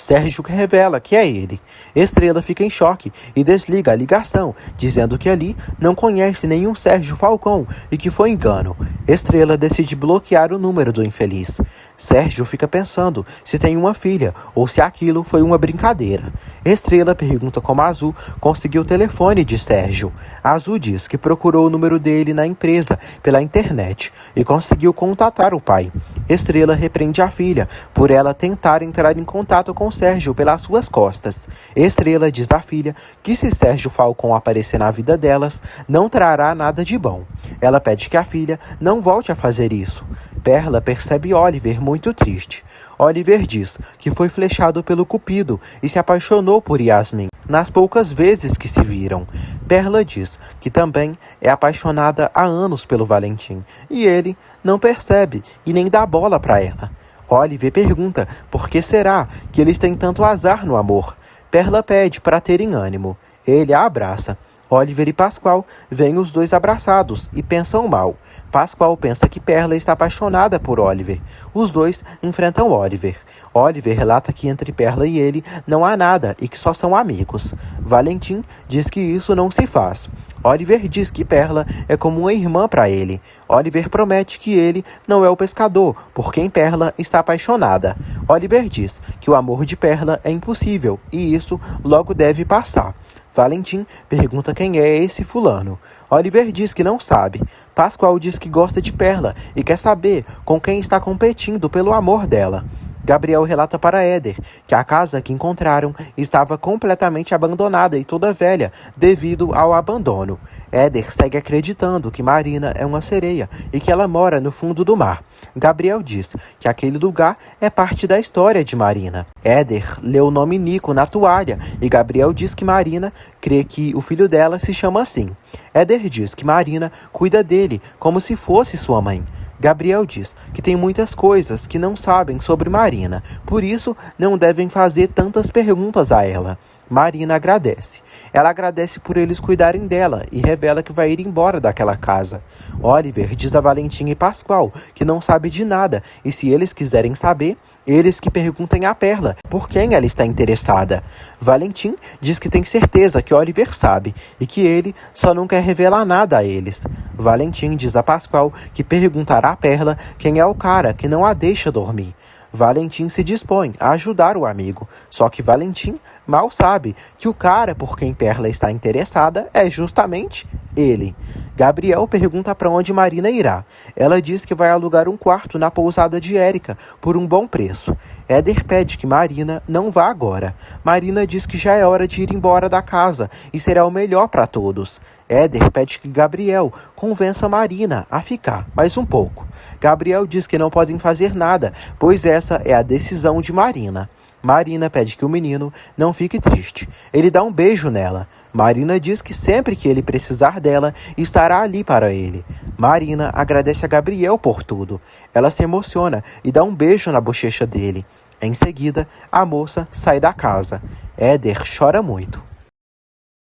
Sérgio revela que é ele. Estrela fica em choque e desliga a ligação, dizendo que ali não conhece nenhum Sérgio Falcão e que foi engano. Estrela decide bloquear o número do infeliz. Sérgio fica pensando se tem uma filha ou se aquilo foi uma brincadeira. Estrela pergunta como a Azul conseguiu o telefone de Sérgio. A Azul diz que procurou o número dele na empresa pela internet e conseguiu contatar o pai. Estrela repreende a filha por ela tentar entrar em contato com Sérgio pelas suas costas. Estrela diz à filha que se Sérgio Falcão aparecer na vida delas, não trará nada de bom. Ela pede que a filha não volte a fazer isso. Perla percebe Oliver muito triste. Oliver diz que foi flechado pelo Cupido e se apaixonou por Yasmin nas poucas vezes que se viram. Perla diz que também é apaixonada há anos pelo Valentim e ele não percebe e nem dá bola para ela. Oliver pergunta por que será que eles têm tanto azar no amor. Perla pede para terem ânimo. Ele a abraça. Oliver e Pascoal veem os dois abraçados e pensam mal. Pascoal pensa que Perla está apaixonada por Oliver. Os dois enfrentam Oliver. Oliver relata que entre Perla e ele não há nada e que só são amigos. Valentim diz que isso não se faz. Oliver diz que Perla é como uma irmã para ele. Oliver promete que ele não é o pescador, por quem Perla está apaixonada. Oliver diz que o amor de Perla é impossível e isso logo deve passar. Valentim pergunta quem é esse fulano. Oliver diz que não sabe. Pascoal diz que gosta de Perla e quer saber com quem está competindo pelo amor dela. Gabriel relata para Éder que a casa que encontraram estava completamente abandonada e toda velha devido ao abandono. Éder segue acreditando que Marina é uma sereia e que ela mora no fundo do mar. Gabriel diz que aquele lugar é parte da história de Marina. Éder lê o nome Nico na toalha e Gabriel diz que Marina crê que o filho dela se chama assim. Éder diz que Marina cuida dele como se fosse sua mãe. Gabriel diz que tem muitas coisas que não sabem sobre Marina, por isso não devem fazer tantas perguntas a ela. Marina agradece. Ela agradece por eles cuidarem dela e revela que vai ir embora daquela casa. Oliver diz a Valentim e Pascoal que não sabe de nada e se eles quiserem saber, eles que perguntem a Perla por quem ela está interessada. Valentim diz que tem certeza que Oliver sabe e que ele só não quer revelar nada a eles. Valentim diz a Pascoal que perguntará a Perla quem é o cara que não a deixa dormir. Valentim se dispõe a ajudar o amigo, só que Valentim mal sabe que o cara por quem Perla está interessada é justamente ele. Gabriel pergunta para onde Marina irá. Ela diz que vai alugar um quarto na pousada de Érica por um bom preço. Éder pede que Marina não vá agora. Marina diz que já é hora de ir embora da casa e será o melhor para todos. Éder pede que Gabriel convença Marina a ficar mais um pouco. Gabriel diz que não podem fazer nada, pois essa é a decisão de Marina. Marina pede que o menino não fique triste. Ele dá um beijo nela. Marina diz que sempre que ele precisar dela, estará ali para ele. Marina agradece a Gabriel por tudo. Ela se emociona e dá um beijo na bochecha dele. Em seguida, a moça sai da casa. Éder chora muito.